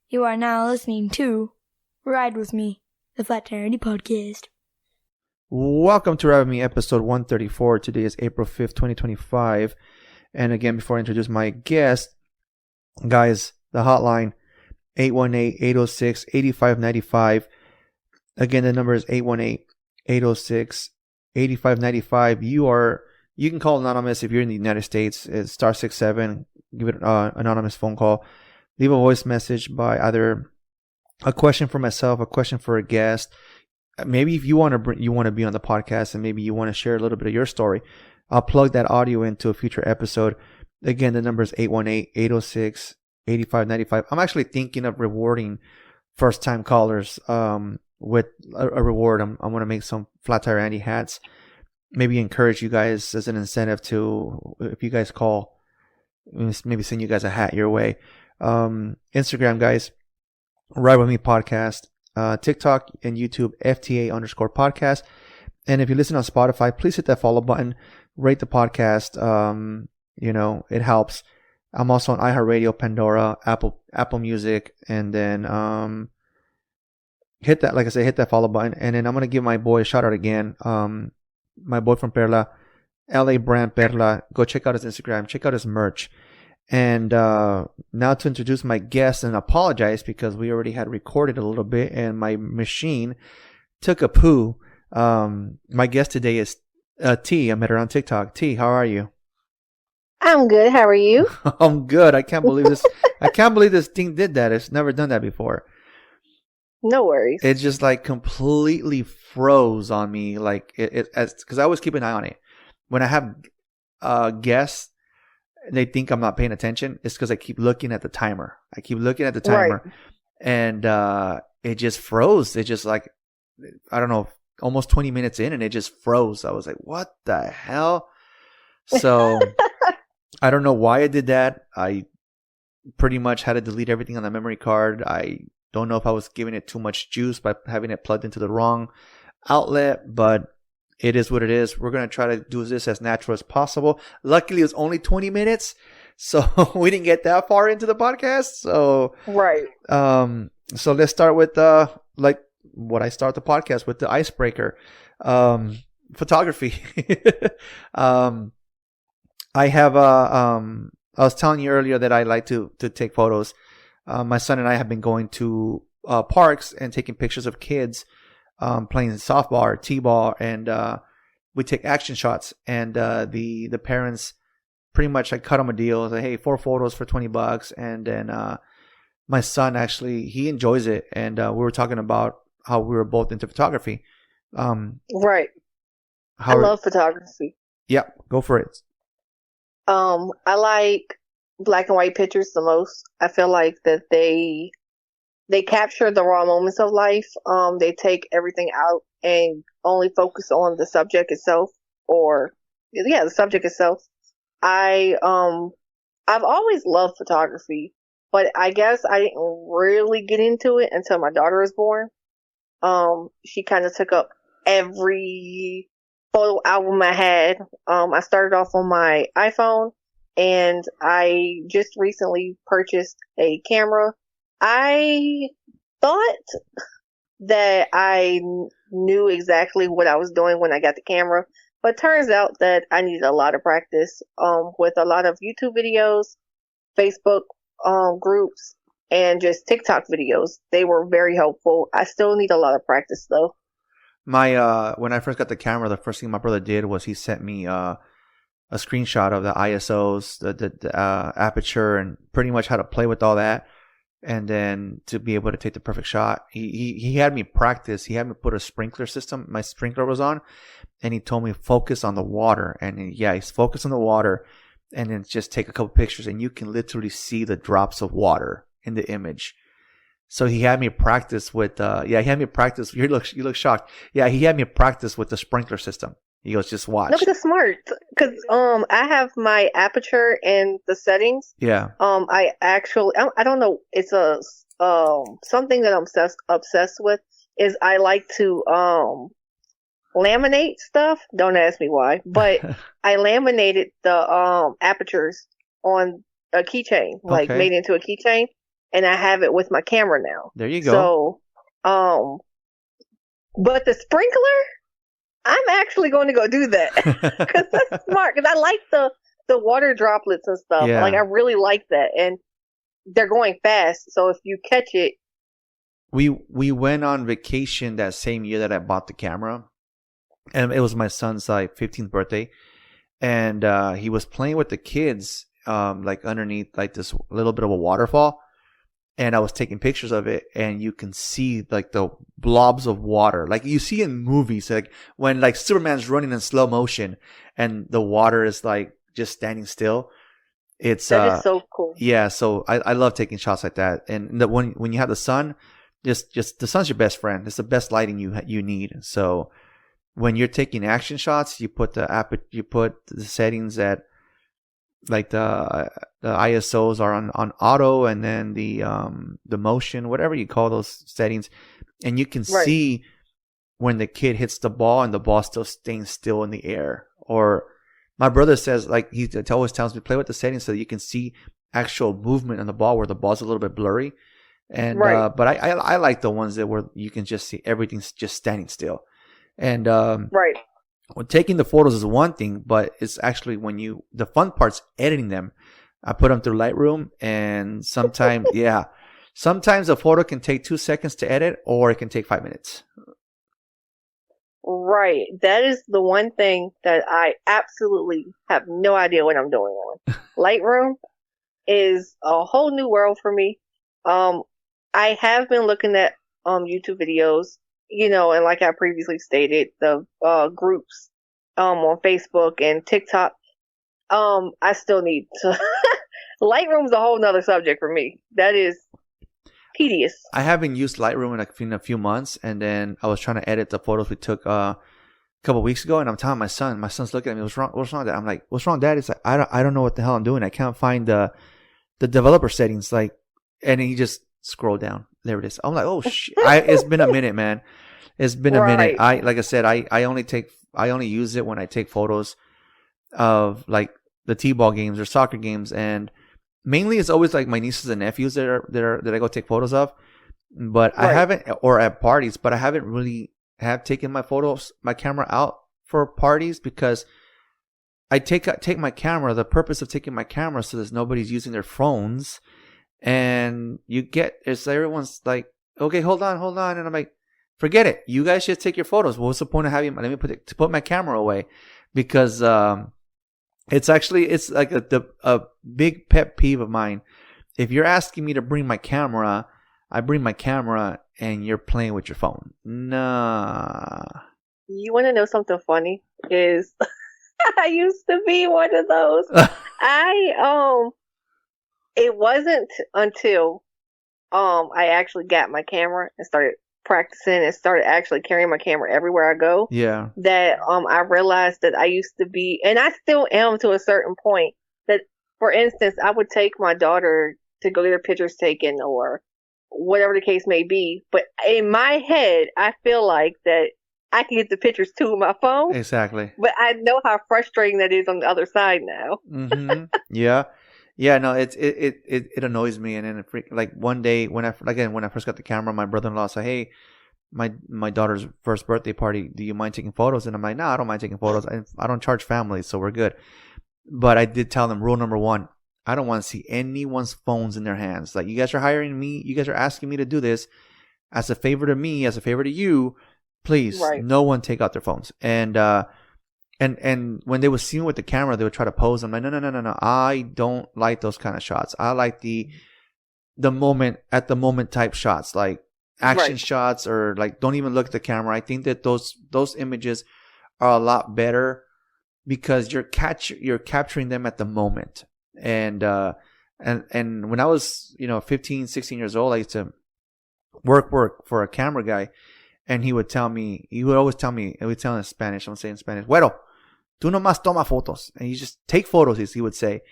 You are now listening to Ride With Me, the Flat Tire Podcast. Welcome to Ride With Me, episode 134. Today is April 5th, 2025. And again, before I introduce my guest, guys, the hotline, 818-806-8595. Again, the number is 818-806-8595. You can call anonymous if you're in the United States. It's star 67. Give it an anonymous phone call. Leave a voice message by either a question for myself, a question for a guest. Maybe if you want to be on the podcast and maybe you want to share a little bit of your story, I'll plug that audio into a future episode. Again, the number is 818-806-8595. I'm actually thinking of rewarding first-time callers with a reward. I'm going to make some Flat Tire Andy hats. Maybe encourage you guys as an incentive to, if you guys call, maybe send you guys a hat your way. Instagram, guys, Ride With Me Podcast. TikTok and YouTube, FTA_podcast. And if you listen on Spotify, please hit that follow button. Rate the podcast. It helps. I'm also on iHeartRadio, Pandora, Apple Music, and then hit that follow button. And then I'm gonna give my boy a shout out again. My boy from Perla, Labrandperla. Go check out his Instagram. Check out his merch. And now to introduce my guest and apologize because we already had recorded a little bit and my machine took a poo. My guest today is T. I met her on TikTok. T, how are you? I'm good. How are you? I'm good. I can't believe this. I can't believe this thing did that. It's never done that before. No worries. It just like completely froze on me. Like because I always keep an eye on it. When I have guests, they think I'm not paying attention. It's because I keep looking at the timer. Right. And it just froze. It just like, I don't know, almost 20 minutes in, and it just froze. I was like, what the hell? So I don't know why I did that. I pretty much had to delete everything on the memory card. I don't know if I was giving it too much juice by having it plugged into the wrong outlet, but it is what it is. We're going to try to do this as natural as possible. Luckily, it was only 20 minutes, so we didn't get that far into the podcast. So, right. So let's start with like what I start the podcast with, the icebreaker, photography. I was telling you earlier that I like to take photos. My son and I have been going to parks and taking pictures of kids playing softball or t-ball, and we take action shots, and the parents pretty much, I cut them a deal, say, hey, 4 photos for $20, and then my son actually, he enjoys it, and we were talking about how we were both into photography. Right. I love photography. Yeah, go for it. I like black and white pictures the most. I feel like that they capture the raw moments of life. They take everything out and only focus on the subject itself, the subject itself. I've always loved photography, but I guess I didn't really get into it until my daughter was born. She kind of took up every photo album I had. I started off on my iPhone, and I just recently purchased a camera. I thought that I knew exactly what I was doing when I got the camera, but turns out that I needed a lot of practice with a lot of YouTube videos, Facebook groups, and just TikTok videos. They were very helpful. I still need a lot of practice though. My when I first got the camera, the first thing my brother did was he sent me a screenshot of the ISOs, the aperture, and pretty much how to play with all that. And then to be able to take the perfect shot, he had me practice. He had me put a sprinkler system. My sprinkler was on, and he told me focus on the water. And he's focused on the water, and then just take a couple pictures, and you can literally see the drops of water in the image. So he had me practice with. He had me practice. You look shocked. Yeah, he had me practice with the sprinkler system. He goes, just watch. Look at the smart, because I have my aperture and the settings. Yeah. I don't know. It's a something that I'm obsessed with is I like to laminate stuff. Don't ask me why, but I laminated the apertures on a keychain, like made into a keychain. and I have it with my camera now. There you go. So, but the sprinkler, I'm actually going to go do that because that's smart. Because I like the water droplets and stuff. Yeah. Like I really like that, and they're going fast. So if you catch it, we went on vacation that same year that I bought the camera, and it was my son's like 15th birthday, and he was playing with the kids, like underneath like this little bit of a waterfall. And I was taking pictures of it, and you can see like the blobs of water, like you see in movies, like when like Superman's running in slow motion, and the water is like just standing still. It's that is so cool. Yeah, so I love taking shots like that, and when you have the sun, just the sun's your best friend. It's the best lighting you need. So when you're taking action shots, you put the settings at like the ISOs are on auto, and then the motion, whatever you call those settings, and you can see when the kid hits the ball and the ball still staying still in the air. Or my brother says, like, he always tells me, play with the settings so that you can see actual movement on the ball where the ball's a little bit blurry. And but I like the ones that where you can just see everything's just standing still. And well, taking the photos is one thing, but it's actually the fun part's editing them. I put them through Lightroom, and sometimes, sometimes a photo can take 2 seconds to edit, or it can take 5 minutes. Right. That is the one thing that I absolutely have no idea what I'm doing on. Lightroom is a whole new world for me. I have been looking at YouTube videos, you know, and like I previously stated, the groups on Facebook and TikTok. I still need to. Lightroom's a whole nother subject for me. That is tedious. I haven't used Lightroom in a few months, and then I was trying to edit the photos we took a couple of weeks ago, and I'm telling my son's looking at me, what's wrong with that? I'm like, what's wrong, Dad? It's like, I don't know what the hell I'm doing. I can't find the developer settings, like, and he just scrolled down. There it is. I'm like, oh shit. It's been a minute, man. It's been a minute. Like I said, I only use it when I take photos of like the T-ball games or soccer games, and mainly it's always like my nieces and nephews that I go take photos of. But I haven't, or at parties, but I haven't really taken my camera out for parties, because I take my camera. The purpose of taking my camera so that nobody's using their phones, and everyone's like, okay, hold on, and I'm like, forget it. You guys should take your photos. What's the point of having? Let me put my camera away, because it's like a big pet peeve of mine. If you're asking me to bring my camera, I bring my camera, and you're playing with your phone. Nah. You want to know something funny? Is I used to be one of those. It wasn't until I actually got my camera and started practicing and started actually carrying my camera everywhere I go. Yeah. That I realized that I used to be, and I still am to a certain point, that, for instance, I would take my daughter to go get her pictures taken or whatever the case may be. But in my head, I feel like that I can get the pictures too with my phone. Exactly. But I know how frustrating that is on the other side now. Mm-hmm. Yeah. Yeah, no, it annoys me. And then like one day when I first got the camera, my brother-in-law said, "Hey, my daughter's first birthday party, do you mind taking photos?" And I'm like, "No, I don't mind taking photos. I don't charge families, so we're good." But I did tell them, rule number 1, I don't want to see anyone's phones in their hands. Like, you guys are hiring me, you guys are asking me to do this as a favor to me, as a favor to you. Please, no one take out their phones. And when they would see me with the camera, they would try to pose. I'm like, no. I don't like those kind of shots. I like the moment at the moment type shots, like action shots, or like don't even look at the camera. I think that those images are a lot better because you're capturing them at the moment. And when I was 15, 16 years old, I used to work for a camera guy, and he would always tell me in Spanish. I'm saying in Spanish, "Bueno, tú nomás toma fotos," and you just take photos, he would say.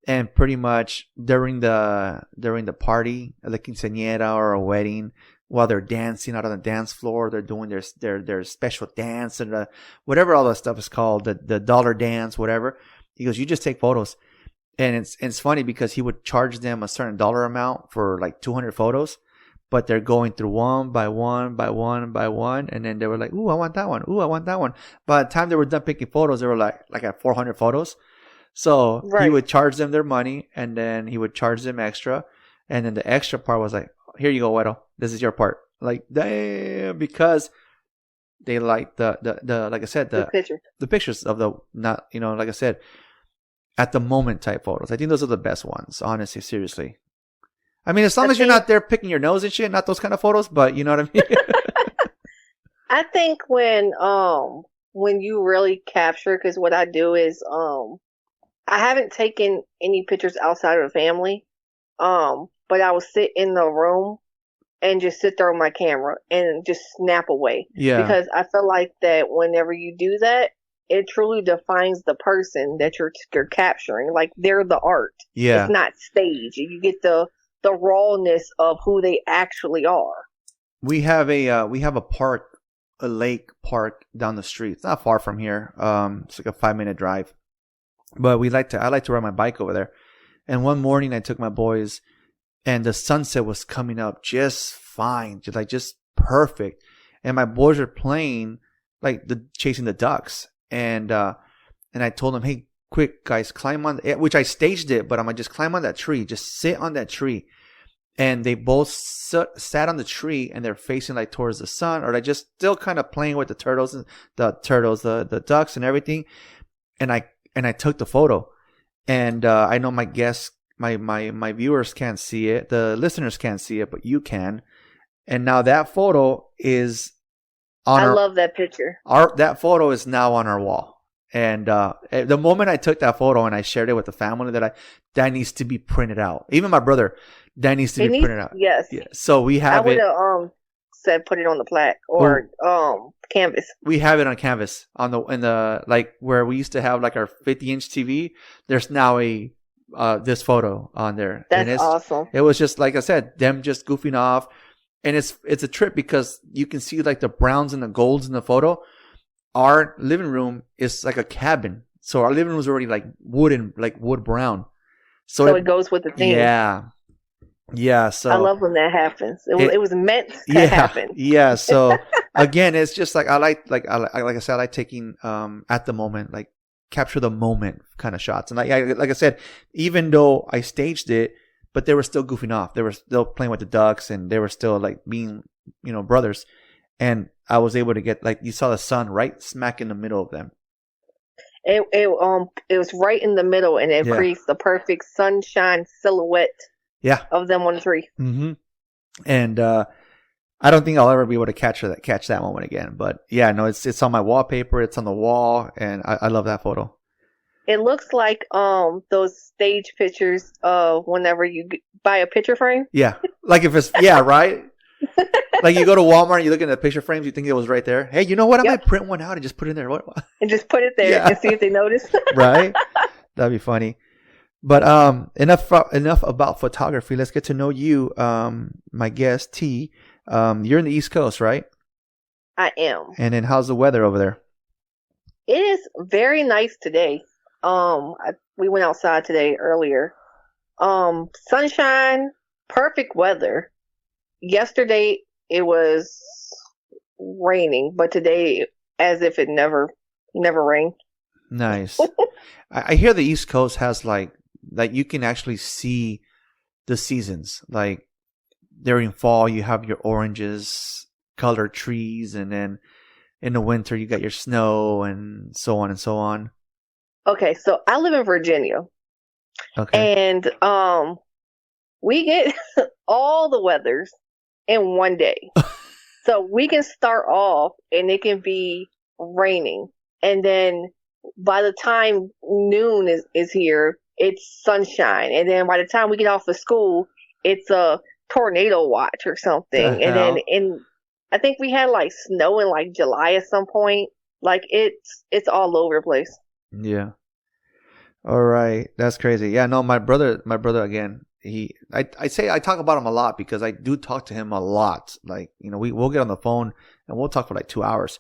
And pretty much during the party, the quinceañera or a wedding, while they're dancing out on the dance floor, they're doing their special dance and whatever all that stuff is called, the dollar dance, whatever. He goes, "You just take photos." And it's funny because he would charge them a certain dollar amount for like 200 photos, but they're going through one by one by one by one, and then they were like, "Ooh, I want that one. Ooh, I want that one." By the time they were done picking photos, they were like at 400 photos. So he would charge them their money, and then he would charge them extra, and then the extra part was like, "Here you go, Weddle. This is your part." Like, damn, because they like the like I said, the pictures of the, not, like I said, at the moment type photos. I think those are the best ones, honestly, seriously. I mean, as long as you're not there picking your nose and shit, not those kind of photos, but you know what I mean? I think when you really capture, because what I do is I haven't taken any pictures outside of the family, but I will sit in the room and just sit there with my camera and just snap away. Yeah. Because I feel like that whenever you do that, it truly defines the person that you're capturing. Like, they're the art. Yeah. It's not staged. You get the rawness of who they actually are. We have a park, a lake park down the street. It's not far from here. It's like a 5-minute drive. But I like to ride my bike over there. And one morning I took my boys, and the sunset was coming up just fine, just perfect. And my boys are playing, chasing the ducks. And I told them, "Hey, quick guys, climb on," which I staged it, but I'm gonna just climb on that tree, just sit on that tree. And they both sat on the tree, and they're facing towards the sun, or just still kind of playing with the the ducks and everything. And I took the photo, and I know my guests, my viewers can't see it, the listeners can't see it, but you can. And now that photo is on. I love that picture. That photo is now on our wall. And the moment I took that photo and I shared it with the family, that needs to be printed out. Even my brother, that needs to be printed out. Yes. Yeah. So we have it. I would have said put it on the plaque or canvas. We have it on canvas in the where we used to have our 50-inch TV. There's now this photo on there. That's awesome. It was just, like I said, them just goofing off. And it's a trip because you can see the browns and the golds in the photo. Our living room is like a cabin. So our living room is already wood brown. So it goes with the theme. Yeah. Yeah. So I love when that happens. It was meant to happen. Yeah. So again, it's just I like I said, I like taking at the moment, capture the moment kind of shots. And like I said, even though I staged it, but they were still goofing off. They were still playing with the ducks, and they were still being, brothers. And I was able to get, you saw the sun right smack in the middle of them. It was right in the middle, and it creates the perfect sunshine silhouette. Yeah. Of them on the tree. Mm-hmm. And I don't think I'll ever be able to catch that moment again. But yeah, no, it's on my wallpaper. It's on the wall, and I love that photo. It looks like those stage pictures whenever you buy a picture frame. Yeah. If it's, right? You go to Walmart and you look at the picture frames, you think it was right there. Hey, you know what? I might print one out and just put it in there. And just put it there and see if they notice. Right? That'd be funny. But enough about photography. Let's get to know you, my guest, T. You're in the East Coast, right? I am. And then how's the weather over there? It is very nice today. We went outside today earlier. Sunshine, perfect weather. Yesterday it was raining, but today as if it never rained. Nice. I hear the East Coast has you can actually see the seasons. During fall you have your oranges, colored trees, and then in the winter you got your snow and so on and so on. Okay, so I live in Virginia. Okay. And we get all the weathers in one day. So we can start off and it can be raining. And then by the time noon is here, it's sunshine. And then by the time we get off of school, it's a tornado watch or something. And then I think we had snow in July at some point. It's all over the place. Yeah. All right. That's crazy. Yeah, no, my brother again, I talk about him a lot because I do talk to him a lot. We'll get on the phone and we'll talk for 2 hours.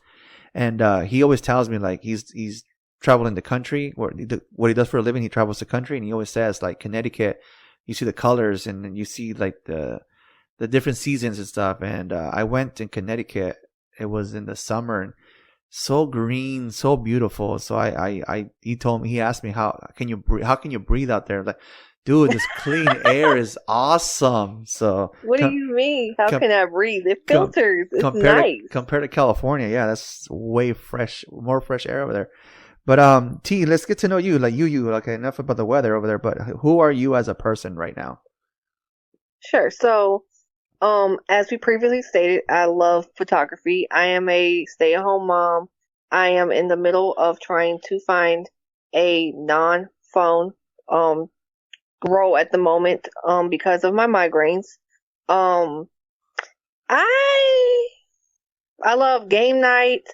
And he always tells me he's traveling the country. What he does for a living, he travels the country, and he always says like Connecticut. You see the colors, and then you see like the different seasons and stuff. And I went in Connecticut. It was in the summer, and so green, so beautiful. So he asked me how can you breathe out there? Like, dude, this clean air is awesome. So what do you mean? How can I breathe? It filters. It's nice. Compared to California, yeah, that's way more fresh air over there. But T, let's get to know you. Like you. Okay, enough about the weather over there. But who are you as a person right now? Sure. So, as we previously stated, I love photography. I am a stay-at-home mom. I am in the middle of trying to find a non-phone role at the moment because of my migraines. I love game night.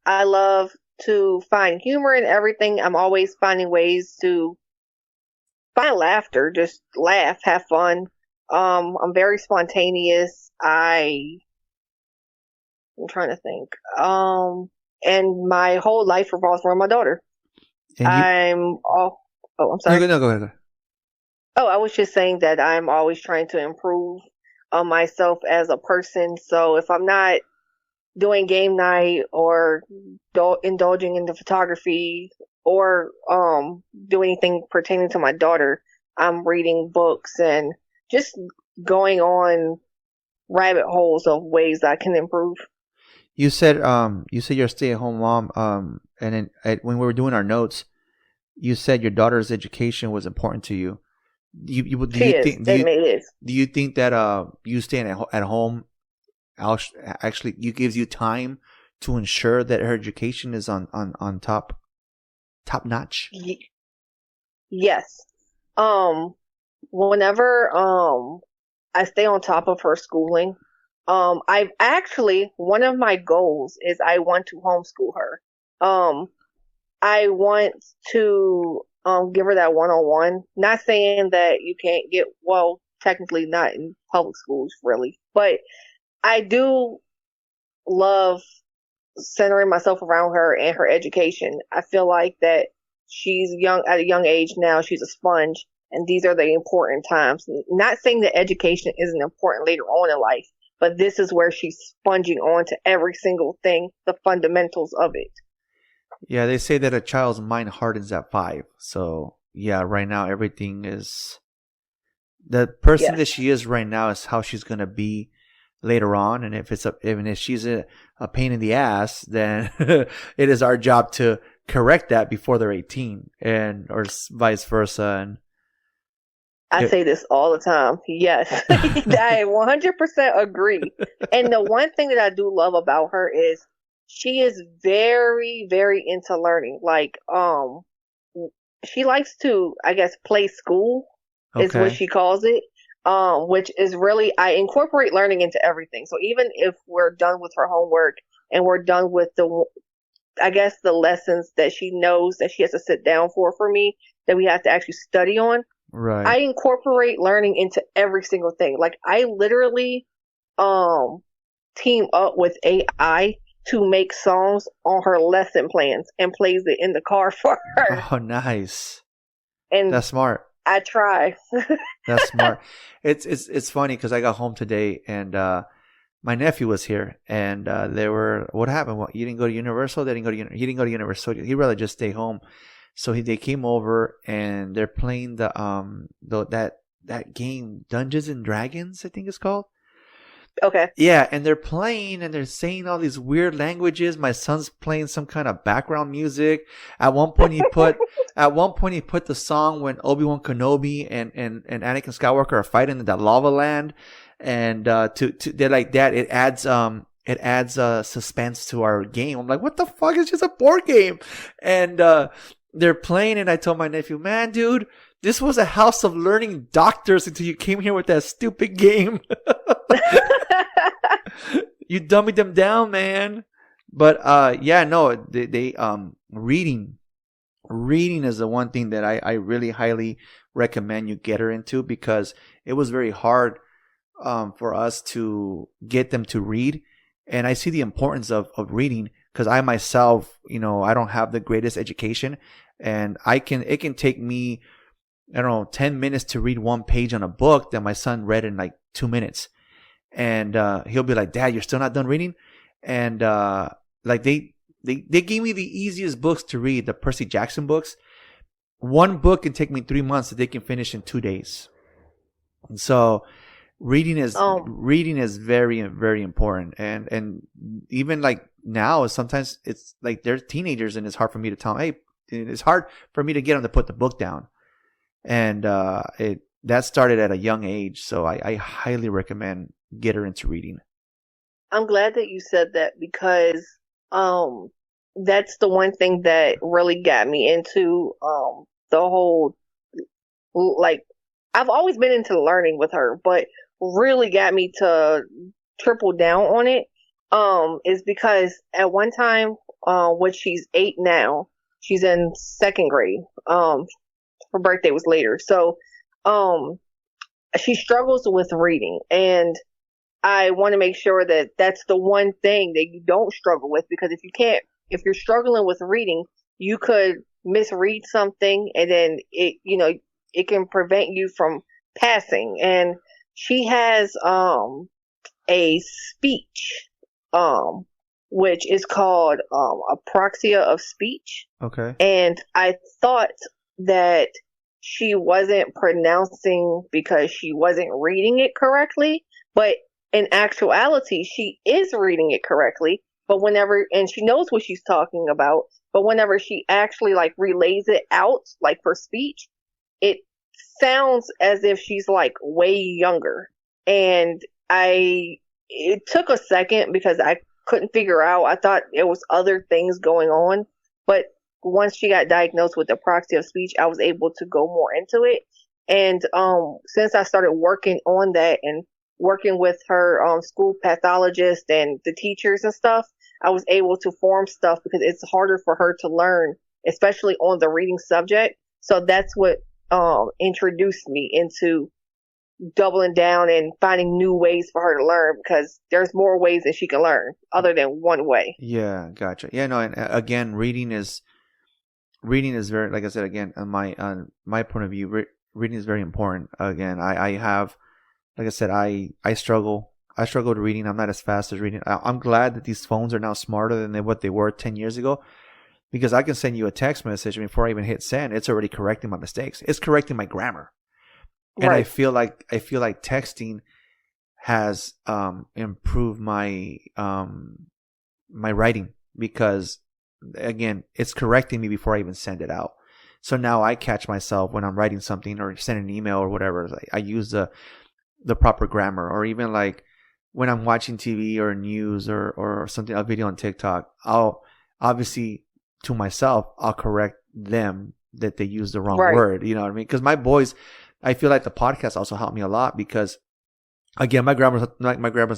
I love to find humor in everything. I'm always finding ways to find laughter, just laugh, have fun. I'm very spontaneous. I'm trying to think. And my whole life revolves around my daughter. I'm sorry. No, go ahead. Oh, I was just saying that I'm always trying to improve myself as a person. So if I'm not doing game night or indulging in the photography or do anything pertaining to my daughter, I'm reading books and just going on rabbit holes of ways I can improve. You said you're a stay-at-home mom. And then when we were doing our notes, you said your daughter's education was important to you. Do you think that you staying at home actually gives you time to ensure that her education is on top notch? Yes. Whenever I stay on top of her schooling, I've actually, one of my goals is I want to homeschool her. I want to give her that one-on-one. Not saying that you can't get, well, technically not in public schools really, but I do love centering myself around her and her education. I feel like that she's at a young age now. She's a sponge, and these are the important times. Not saying that education isn't important later on in life, but this is where she's sponging onto every single thing, the fundamentals of it. Yeah, they say that a child's mind hardens at 5. So yeah, right now everything is the person that she is right now is how she's gonna be later on. And if she's a pain in the ass, then it is our job to correct that before they're 18, or vice versa. And I say this all the time. Yes, I 100% agree. And the one thing that I do love about her is she is very, very into learning. Like, she likes to, I guess, play school is what she calls it. Which is really, I incorporate learning into everything. So even if we're done with her homework and we're done with the lessons that she knows that she has to sit down for me, that we have to actually study on. Right. I incorporate learning into every single thing. Like, I literally, team up with AI to make songs on her lesson plans and plays it in the car for her. Oh, nice. And that's smart. I try. That's smart. It's funny because I got home today and my nephew was here and they were, what happened? What, you didn't go to Universal? He didn't go to Universal. He'd rather just stay home. So they came over and they're playing that game Dungeons and Dragons, I think it's called. Okay. Yeah, and they're playing and they're saying all these weird languages. My son's playing some kind of background music. At one point he put the song when Obi-Wan Kenobi and Anakin Skywalker are fighting in that lava land, and they're like that. It adds suspense to our game. I'm like, what the fuck? It's just a board game, and they're playing. And I told my nephew, man, dude, this was a house of learning doctors until you came here with that stupid game. You dummied them down, man. But they reading is the one thing that I really highly recommend you get her into, because it was very hard for us to get them to read. And I see the importance of reading, because I myself, I don't have the greatest education, and it can take me, I don't know, 10 minutes to read one page on a book that my son read in like 2 minutes. And he'll be like, Dad, you're still not done reading? And like they gave me the easiest books to read, the Percy Jackson books. One book can take me 3 months that they can finish in 2 days. And so reading is very, very important. And even like now, sometimes it's like they're teenagers and it's hard for me to tell them, hey, it's hard for me to get them to put the book down. And that started at a young age. So I highly recommend get her into reading. I'm glad that you said that, because that's the one thing that really got me into the whole, like, I've always been into learning with her, but really got me to triple down on it is because at one time, when she's 8 now, she's in 2nd grade. Her birthday was later. So she struggles with reading, and I want to make sure that that's the one thing that you don't struggle with, because if you're struggling with reading, you could misread something, and then it can prevent you from passing. And she has a speech which is called apraxia of speech. Okay. And I thought that she wasn't pronouncing because she wasn't reading it correctly, but in actuality, she is reading it correctly. But and she knows what she's talking about, but whenever she actually like relays it out, like for speech, it sounds as if she's like way younger. And it took a second because I couldn't figure out. I thought there was other things going on, but once she got diagnosed with apraxia of speech, I was able to go more into it. And since I started working on that and working with her school pathologist and the teachers and stuff, I was able to form stuff, because it's harder for her to learn, especially on the reading subject. So that's what introduced me into doubling down and finding new ways for her to learn, because there's more ways that she can learn other than one way. Yeah, gotcha. Yeah, no, and again, reading is very, like I said, again, on my point of view, reading is very important. Again, I have, like I said, I struggle with reading. I'm not as fast as reading. I'm glad that these phones are now smarter than what they were 10 years ago, because I can send you a text message, and before I even hit send, it's already correcting my mistakes. It's correcting my grammar. And right. I feel like texting has improved my my writing, because again, it's correcting me before I even send it out. So now I catch myself when I'm writing something or sending an email or whatever. I use the proper grammar. Or even like when I'm watching TV or news or something, a video on TikTok, I'll obviously, to myself, I'll correct them that they use the wrong word. You know what I mean? Because my boys, I feel like the podcast also helped me a lot, because again, my grammar's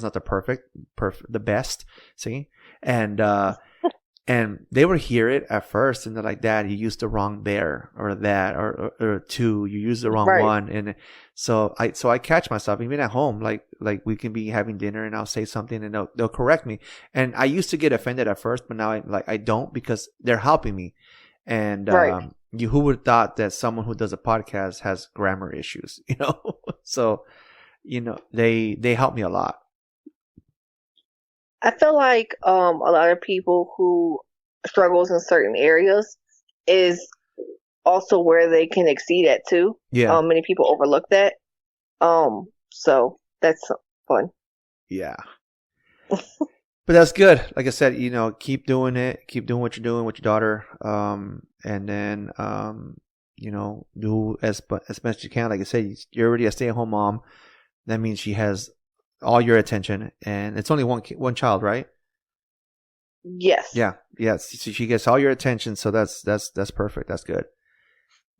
not the best. See, and they would hear it at first, and they're like, Dad, you used the wrong there or that or two, you used the wrong one. And so I catch myself even at home, like we can be having dinner and I'll say something and they'll correct me. And I used to get offended at first, but now I don't, because they're helping me. And who would have thought that someone who does a podcast has grammar issues, So, they help me a lot. I feel like a lot of people who struggles in certain areas is also where they can exceed at too. Yeah. Many people overlook that. So that's fun. Yeah. But that's good. Like I said, keep doing it. Keep doing what you're doing with your daughter. And then, do as best as you can. Like I said, you're already a stay-at-home mom. That means she has all your attention, and it's only one child, right? Yes. Yeah. Yes. So she gets all your attention. So that's perfect. That's good.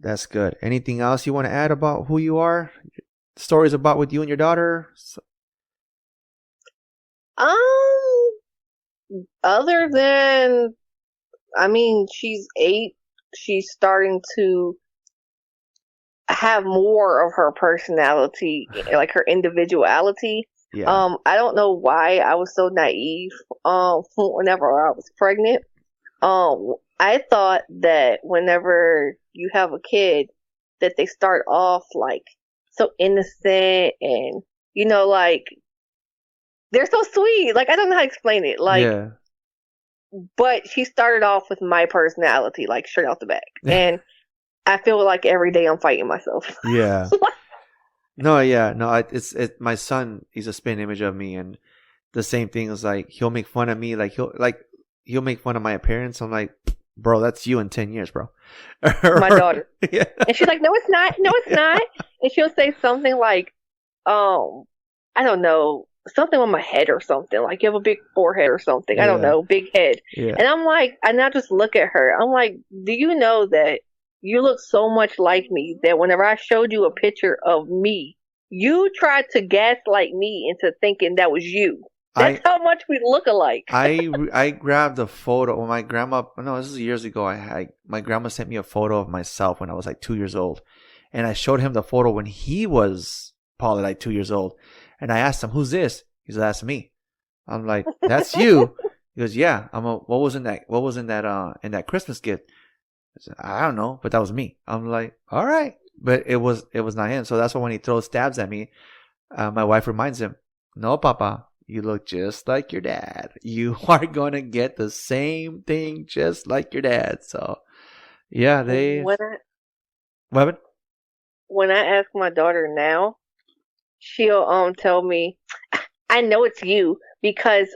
That's good. Anything else you want to add about who you are? Stories about with you and your daughter? Other than, she's 8. She's starting to have more of her personality, like her individuality. Yeah. I don't know why I was so naive. Whenever I was pregnant, I thought that whenever you have a kid, that they start off like so innocent and like they're so sweet. Like I don't know how to explain it. Like, Yeah. but she started off with my personality, like straight off the back, and I feel like every day I'm fighting myself. Yeah. No, yeah, no. It's my son. He's a spin image of me, and the same thing is like he'll make fun of me. Like he'll make fun of my appearance. I'm like, bro, that's you in 10 years, bro. My daughter, Yeah. and she's like, "No, it's not. No, it's not." And she'll say something like, I don't know, something on my head or something. Like you have a big forehead or something. I don't Yeah. know, big head. Yeah. And I'm like, and I just look at her. I'm like, do you know that you look so much like me that whenever I showed you a picture of me, you tried to gaslight me into thinking that was you. That's how much we look alike. I grabbed a photo when my grandma. No, this is years ago. My grandma sent me a photo of myself when I was like 2 years old, and I showed him the photo when he was probably like 2 years old, and I asked him, "Who's this?" He's like, "That's me." I'm like, "That's you." He goes, "Yeah." What was in that? What was in that Christmas gift? I said, I don't know, but that was me. I'm like, all right, but it was not him. So that's why when he throws stabs at me, my wife reminds him, "No, Papa, you look just like your dad. You are gonna get the same thing just like your dad." So, yeah, when I, what? when I ask my daughter now, she'll tell me, I know it's you because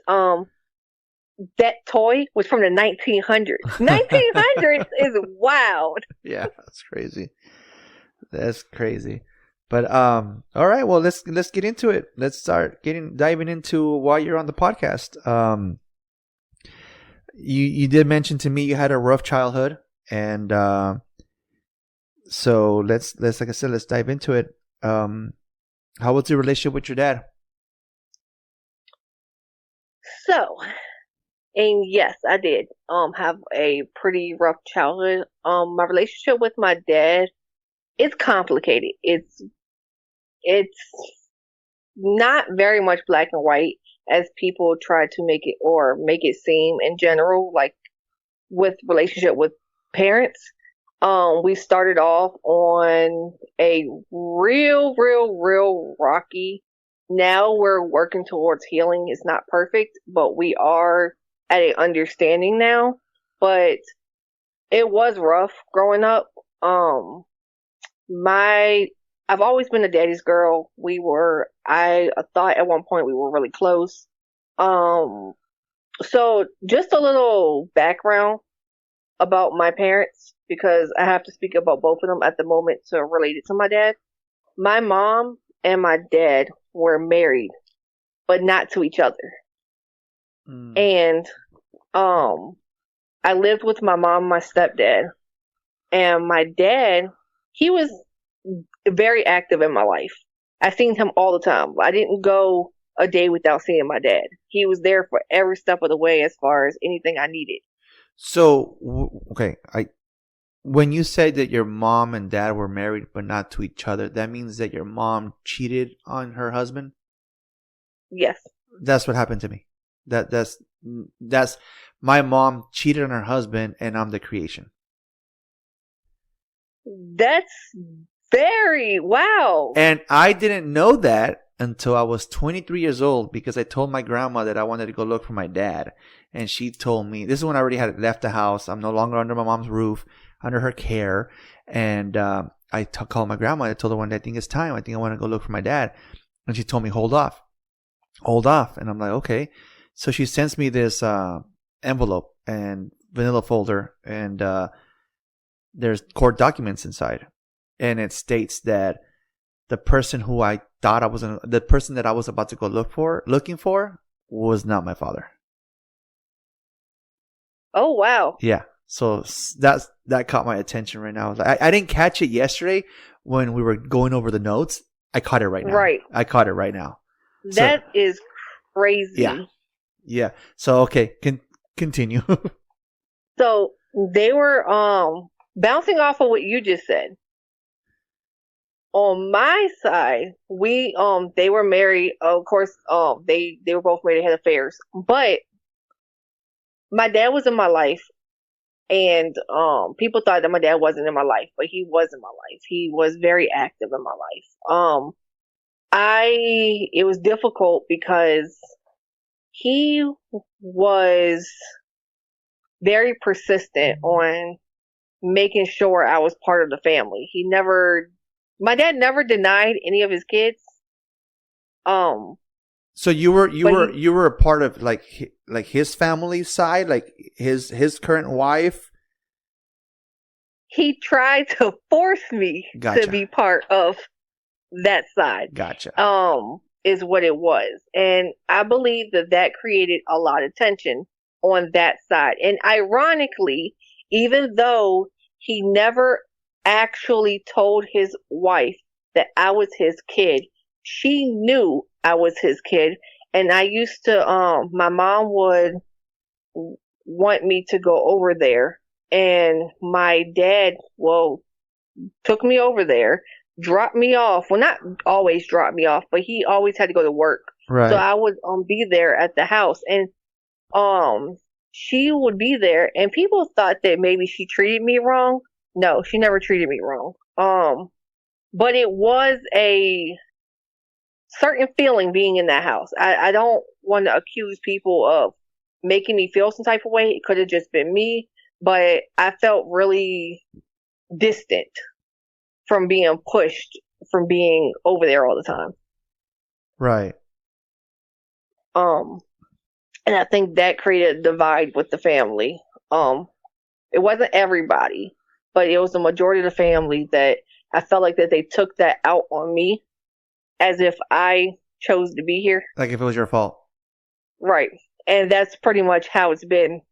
that toy was from the 1900s. 1900s is wild. Yeah, that's crazy. That's crazy. But all right, well let's get into it. Let's start diving into why you're on the podcast. You did mention to me you had a rough childhood, and so let's like I said, let's dive into it. How was your relationship with your dad? So, and yes, I did have a pretty rough childhood. My relationship with my dad, it's complicated. It's not very much black and white as people try to make it seem in general, like with relationship with parents. We started off on a real rocky. Now we're working towards healing. It's not perfect, but we are at an understanding now. But it was rough growing up. I've always been a daddy's girl. I thought at one point we were really close. So just a little background about my parents, because I have to speak about both of them at the moment to relate it to my dad. My mom and my dad were married, but not to each other. And, I lived with my mom and my stepdad, and my dad, he was very active in my life. I seen him all the time. I didn't go a day without seeing my dad. He was there for every step of the way as far as anything I needed. So, okay, when you said that your mom and dad were married but not to each other, that means that your mom cheated on her husband? Yes. That's what happened to me. That's my mom cheated on her husband, and I'm the creation. That's very wow. And I didn't know that until I was 23 years old, because I told my grandma that I wanted to go look for my dad. And she told me, this is when I already had left the house. I'm no longer under my mom's roof, under her care. And I called my grandma. I told her one day, I think it's time. I think I want to go look for my dad. And she told me, hold off. And I'm like, okay. So she sends me this envelope and vanilla folder, and there's court documents inside. And it states that the person who I thought the person that I was about to go looking for was not my father. Oh, wow. Yeah. So that caught my attention right now. I didn't catch it yesterday when we were going over the notes. I caught it right now. Right. I caught it right now. That is crazy. Yeah. Yeah. So, okay. Continue. So they were bouncing off of what you just said. on my side, they were married. Of course, they were both married, had affairs. But my dad was in my life, and people thought that my dad wasn't in my life, but he was in my life. He was very active in my life. It was difficult because he was very persistent on making sure I was part of the family. My dad never denied any of his kids. So you were a part of like his family side, like his current wife. He tried to force me to be part of that side. Gotcha. Is what it was. And I believe that created a lot of tension on that side. And ironically, even though he never actually told his wife that I was his kid, she knew I was his kid. And I used to, my mom would want me to go over there. And my dad, took me over there, dropped me off. Well, not always dropped me off, but he always had to go to work. Right. So I would be there at the house, and she would be there, and people thought that maybe she treated me wrong. No, she never treated me wrong. But it was a certain feeling being in that house. I don't want to accuse people of making me feel some type of way. It could have just been me, but I felt really distant from being pushed, from being over there all the time. Right. And I think that created a divide with the family. It wasn't everybody, but it was the majority of the family that I felt like that they took that out on me as if I chose to be here. Like if it was your fault. Right. And that's pretty much how it's been.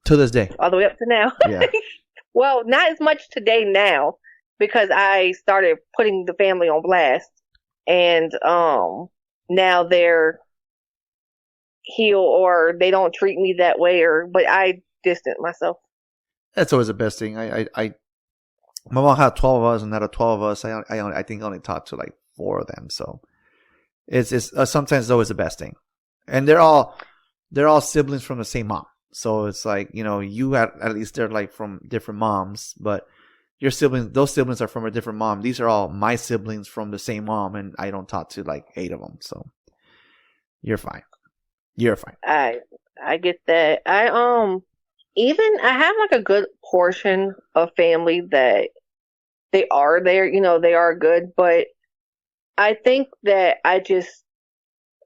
To this day. All the way up to now. Yeah. Well, not as much today now, because I started putting the family on blast, and now they're healed, or they don't treat me that way, but I distant myself. That's always the best thing. My mom had 12 of us, and out of 12 of us, I think I only talked to like 4 of them. So it's sometimes it's always the best thing, and they're all siblings from the same mom. So it's like, you at least they're like from different moms, but those siblings are from a different mom. These are all my siblings from the same mom, and I don't talk to like 8 of them. So you're fine. You're fine. I get that. I have like a good portion of family that they are there, they are good, but I think that I just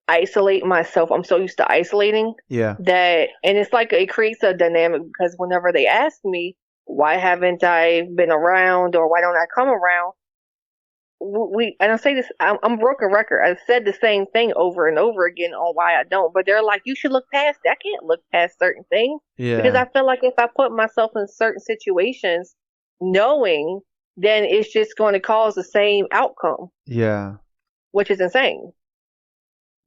isolate myself. I'm so used to isolating. Yeah. And it's like it creates a dynamic, because whenever they ask me, why haven't I been around, or why don't I come around? And I say this, I'm a broken record. I've said the same thing over and over again on why I don't, but they're like, you should look past it. I can't look past certain things. Yeah. Because I feel like if I put myself in certain situations, knowing, then it's just going to cause the same outcome. Yeah. Which is insane.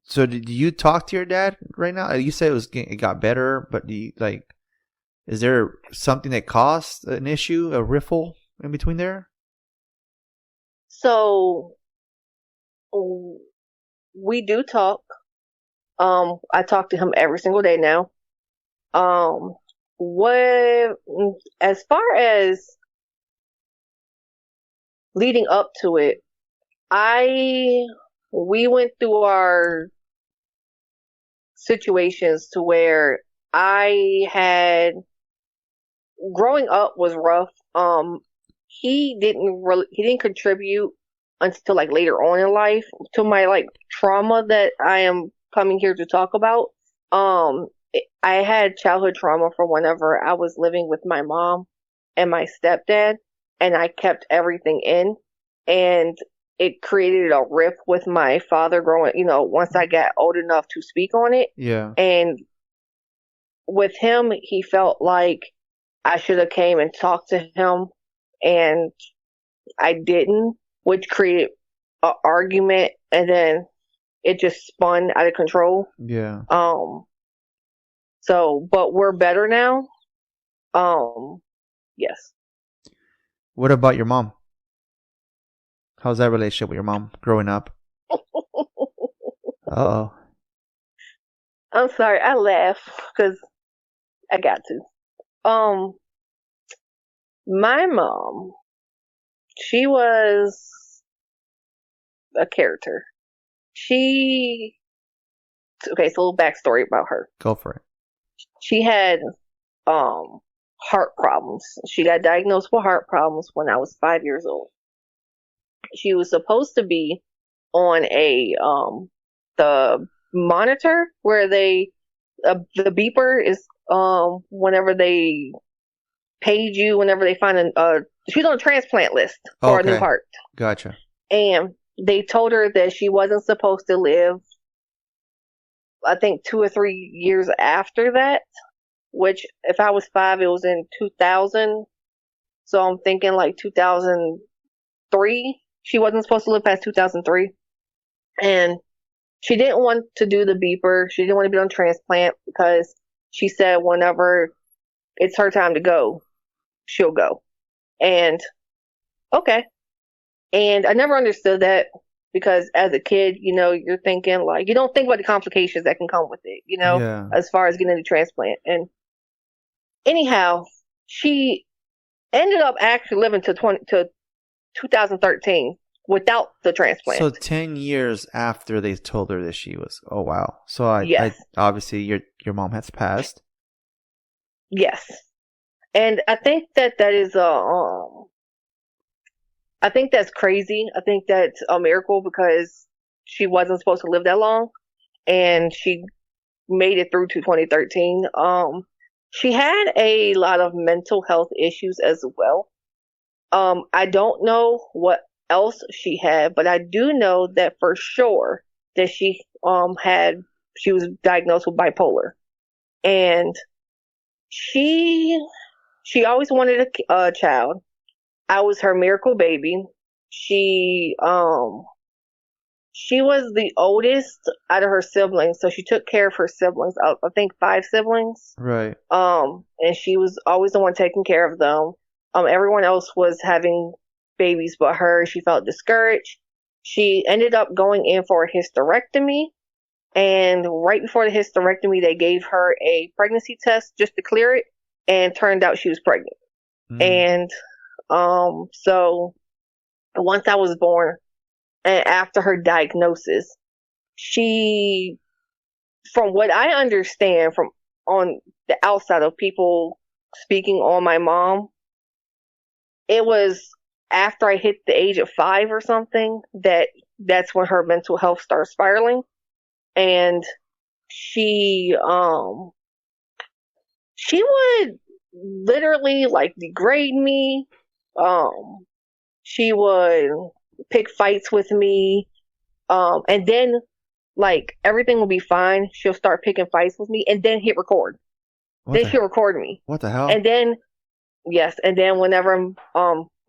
So do you talk to your dad right now? You said it got better, but is there something that caused an issue, a riffle in between there? So we do talk. I talk to him every single day now. As far as leading up to it, we went through our situations to where growing up was rough. He didn't contribute until like later on in life to my like trauma that I am coming here to talk about. I had childhood trauma from whenever I was living with my mom and my stepdad, and I kept everything in, and it created a rift with my father growing, once I got old enough to speak on it. Yeah. And with him, he felt like I should have came and talked to him, and I didn't, which created an argument, and then it just spun out of control. Yeah. But we're better now. Yes. What about your mom? How's that relationship with your mom growing up? Uh-oh. I'm sorry, I laugh because I got to. My mom, she was a character. Okay, so a little backstory about her. Go for it. She had heart problems. She got diagnosed with heart problems when I was 5 years old. She was supposed to be on the monitor where the beeper is whenever they paid you, whenever they find she's on a transplant list for a new heart. Gotcha. And they told her that she wasn't supposed to live, I think, 2 or 3 years after that, which if I was 5, it was in 2000. So I'm thinking like 2003. She wasn't supposed to live past 2003. And she didn't want to do the beeper. She didn't want to be on transplant because she said whenever it's her time to go, she'll go. And okay. And I never understood that because as a kid, you're thinking like, you don't think about the complications that can come with it, as far as getting the transplant. And anyhow, she ended up actually living to 2013 without the transplant. So 10 years after they told her that she was, oh wow. So yes. Obviously your mom has passed. Yes. And I think that is I think that's crazy. I think that's a miracle because she wasn't supposed to live that long and she made it through to 2013. She had a lot of mental health issues as well. I don't know what else she had, but I do know that for sure that she was diagnosed with bipolar. And she always wanted a child. I was her miracle baby. She was the oldest out of her siblings, so she took care of her siblings. I think 5 siblings. Right. And she was always the one taking care of them. Everyone else was having babies but her. She felt discouraged. She ended up going in for a hysterectomy, and right before the hysterectomy, they gave her a pregnancy test just to clear it, and turned out she was pregnant. And so once I was born, and after her diagnosis, she, from what I understand from on the outside of people speaking on my mom, it was after I hit the age of 5 or something that's when her mental health started spiraling. And she would literally like degrade me. She would pick fights with me. And then like everything will be fine. She'll start picking fights with me and then hit record. She'll record me. What the hell? And then whenever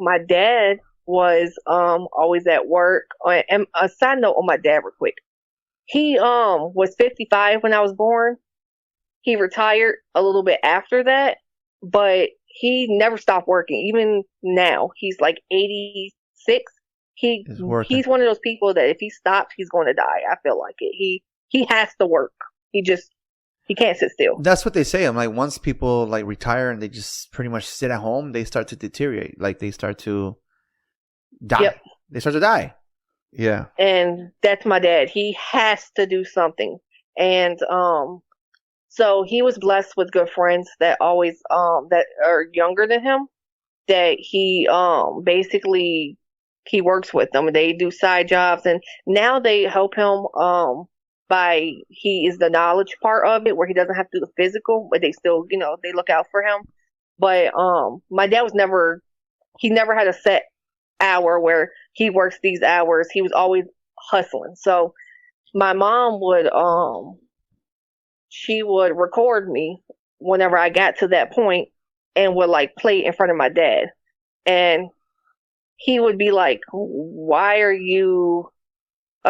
my dad was always at work, and a side note on my dad real quick. He was 55 when I was born. He retired a little bit after that, but he never stopped working. Even now, he's like 86. He's one of those people that if he stops, he's going to die. I feel like it. He has to work. He can't sit still. That's what they say. I'm like, once people like retire and they just pretty much sit at home, they start to deteriorate. Like they start to die. Yep. They start to die. Yeah. And that's my dad. He has to do something. And so he was blessed with good friends that always that are younger than him, that he basically he works with them. They do side jobs, and now they help him he is the knowledge part of it, where he doesn't have to do the physical, but they still, they look out for him. But my dad he never had a set hour where he works these hours. He was always hustling. So my mom she would record me whenever I got to that point and would like play in front of my dad. And he would be like, why are you,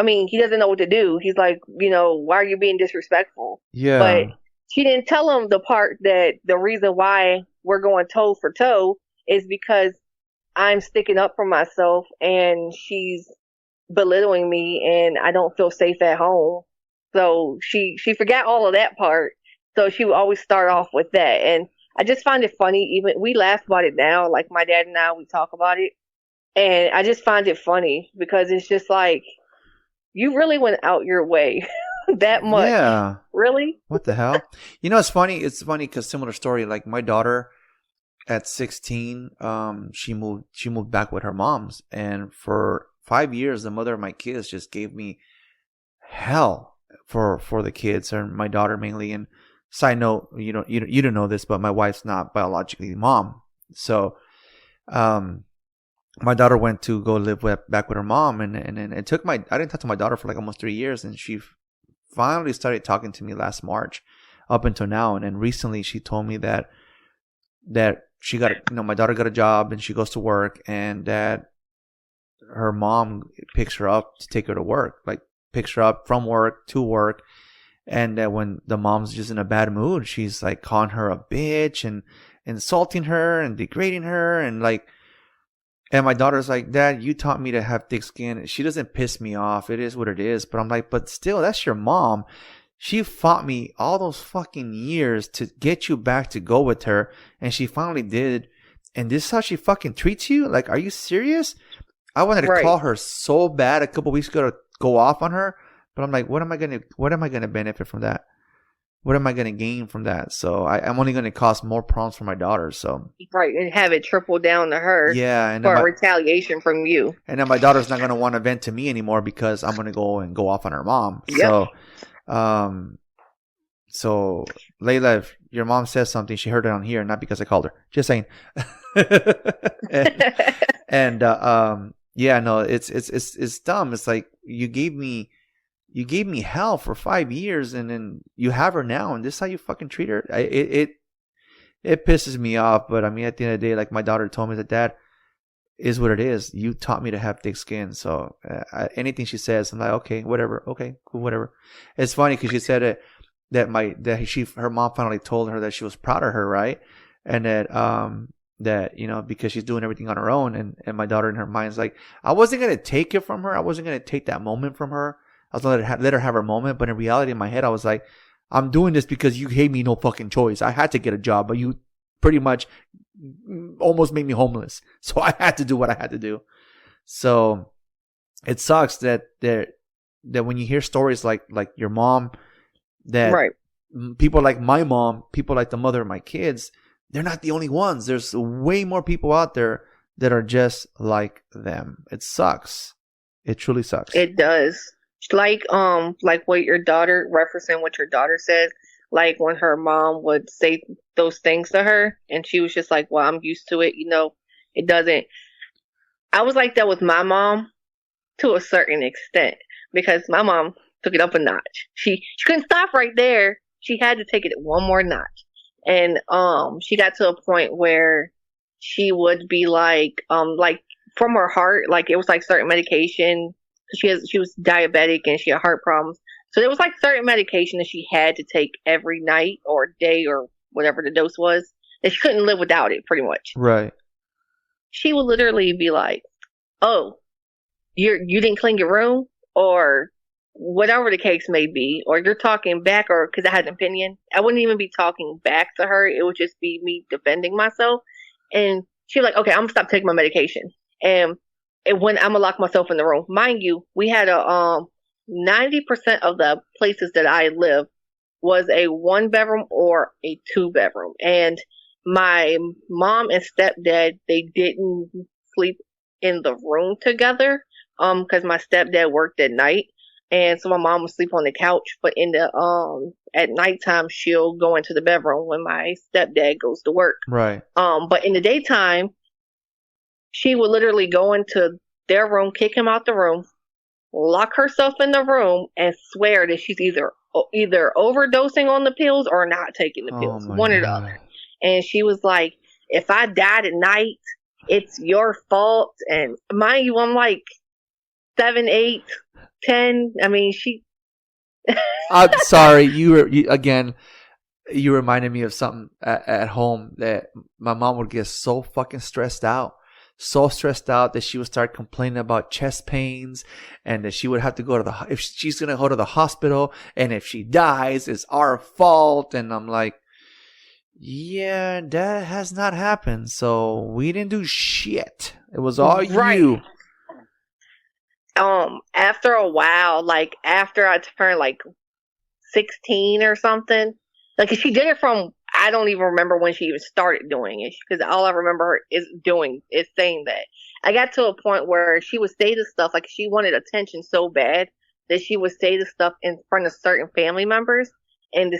he doesn't know what to do. He's like, why are you being disrespectful? Yeah. But she didn't tell him the part that the reason why we're going toe for toe is because I'm sticking up for myself and she's belittling me and I don't feel safe at home. So she forgot all of that part. So she would always start off with that. And I just find it funny. Even we laugh about it now, like my dad and I, we talk about it. And I just find it funny because it's just like, you really went out your way that much. Yeah. Really? What the hell? You know, it's funny. It's funny because similar story. Like my daughter at 16, she moved back with her mom's, and for 5 years, the mother of my kids just gave me hell for the kids, and my daughter mainly. And side note, you don't know this, but my wife's not biologically mom. So, my daughter went to go live back with her mom, and it took I didn't talk to my daughter for like almost 3 years, and she finally started talking to me last March, up until now. And then recently, she told me that she got, my daughter got a job and she goes to work, and that her mom picks her up to take her to work, like picks her up from work to work. And that when the mom's just in a bad mood, she's like calling her a bitch and insulting her and degrading her. And like, and my daughter's like, Dad, you taught me to have thick skin. She doesn't piss me off. It is what it is. But I'm like, but still, that's your mom. She fought me all those fucking years to get you back to go with her. And she finally did. And this is how she fucking treats you? Like, are you serious? I wanted to call her so bad a couple weeks ago to go off on her. But I'm like, what am I gonna benefit from that? What am I gonna gain from that? So I'm only gonna cause more problems for my daughter. So right, and have it trickle down to her. Yeah, and for retaliation from you. And then my daughter's not gonna want to vent to me anymore because I'm gonna go off on her mom. Yep. So Layla, if your mom says something, she heard it on here, not because I called her. Just saying. Yeah, no, it's dumb. It's like you gave me hell for 5 years, and then you have her now, and this is how you fucking treat her. It pisses me off. But I mean, at the end of the day, like my daughter told me that Dad is what it is. You taught me to have thick skin, so anything she says, I'm like, okay, whatever, okay, cool, whatever. It's funny because she said it that her mom finally told her that she was proud of her, right? And that because she's doing everything on her own, and my daughter in her mind's like, I wasn't gonna take it from her. I wasn't gonna take that moment from her. I was gonna let her have her moment. But in reality, in my head, I was like, I'm doing this because you gave me no fucking choice. I had to get a job, but you pretty much almost made me homeless, so I had to do what I had to do. So it sucks that when you hear stories like your mom, that people like my mom, people like the mother of my kids, they're not the only ones. There's way more people out there that are just like them. It sucks. It truly sucks. It does. Like what your daughter, referencing what your daughter said, like when her mom would say those things to her and she was just like, well, I'm used to it. It doesn't. I was like that with my mom to a certain extent because my mom took it up a notch. She couldn't stop right there. She had to take it one more notch. And she got to a point where she would be like from her heart, like it was like certain medication. She was diabetic and she had heart problems. So there was like certain medication that she had to take every night or day or whatever the dose was, that she couldn't live without it, pretty much. Right. She would literally be like, "Oh, you didn't clean your room," or whatever the case may be, or you're talking back, or because I had an opinion, I wouldn't even be talking back to her. It would just be me defending myself. And she was like, "Okay, I'm gonna stop taking my medication." And when I'm gonna lock myself in the room, mind you, we had 90% of the places that I live was a 1-bedroom or a 2-bedroom, and my mom and stepdad, they didn't sleep in the room together, because my stepdad worked at night, and so my mom would sleep on the couch. But in the at nighttime, she'll go into the bedroom when my stepdad goes to work. Right. But in the daytime, she would literally go into their room, kick him out the room, lock herself in the room, and swear that she's either overdosing on the pills or not taking the pills, one or the other. And she was like, "If I died at night, it's your fault." And mind you, I'm like 7, 8, 10. I mean, she. I'm sorry. You reminded me of something at home that my mom would get so fucking stressed out so stressed out that she would start complaining about chest pains, and that she would have to go to if she's going to go to the hospital, and if she dies, it's our fault. And I'm like, yeah, that has not happened. So we didn't do shit. It was all you. After a while, like after I turned like 16 or something, like she did it from, I don't even remember when she even started doing it, because all I remember her is saying that. I got to a point where she would say this stuff, like she wanted attention so bad that she would say this stuff in front of certain family members, and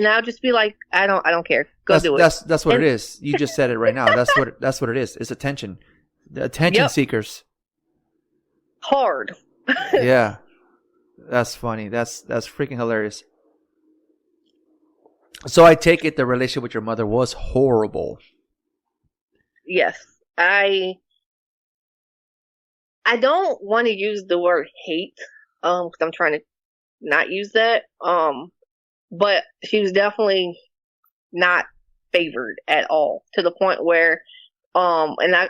I'll just be like, I don't care. Do it. That's what it is. You just said it right now. That's what it is. It's attention. The attention seekers. Hard. Yeah. That's funny. That's freaking hilarious. So I take it the relationship with your mother was horrible. Yes. I don't want to use the word hate, because I'm trying to not use that. But she was definitely not favored at all, to the point where, and I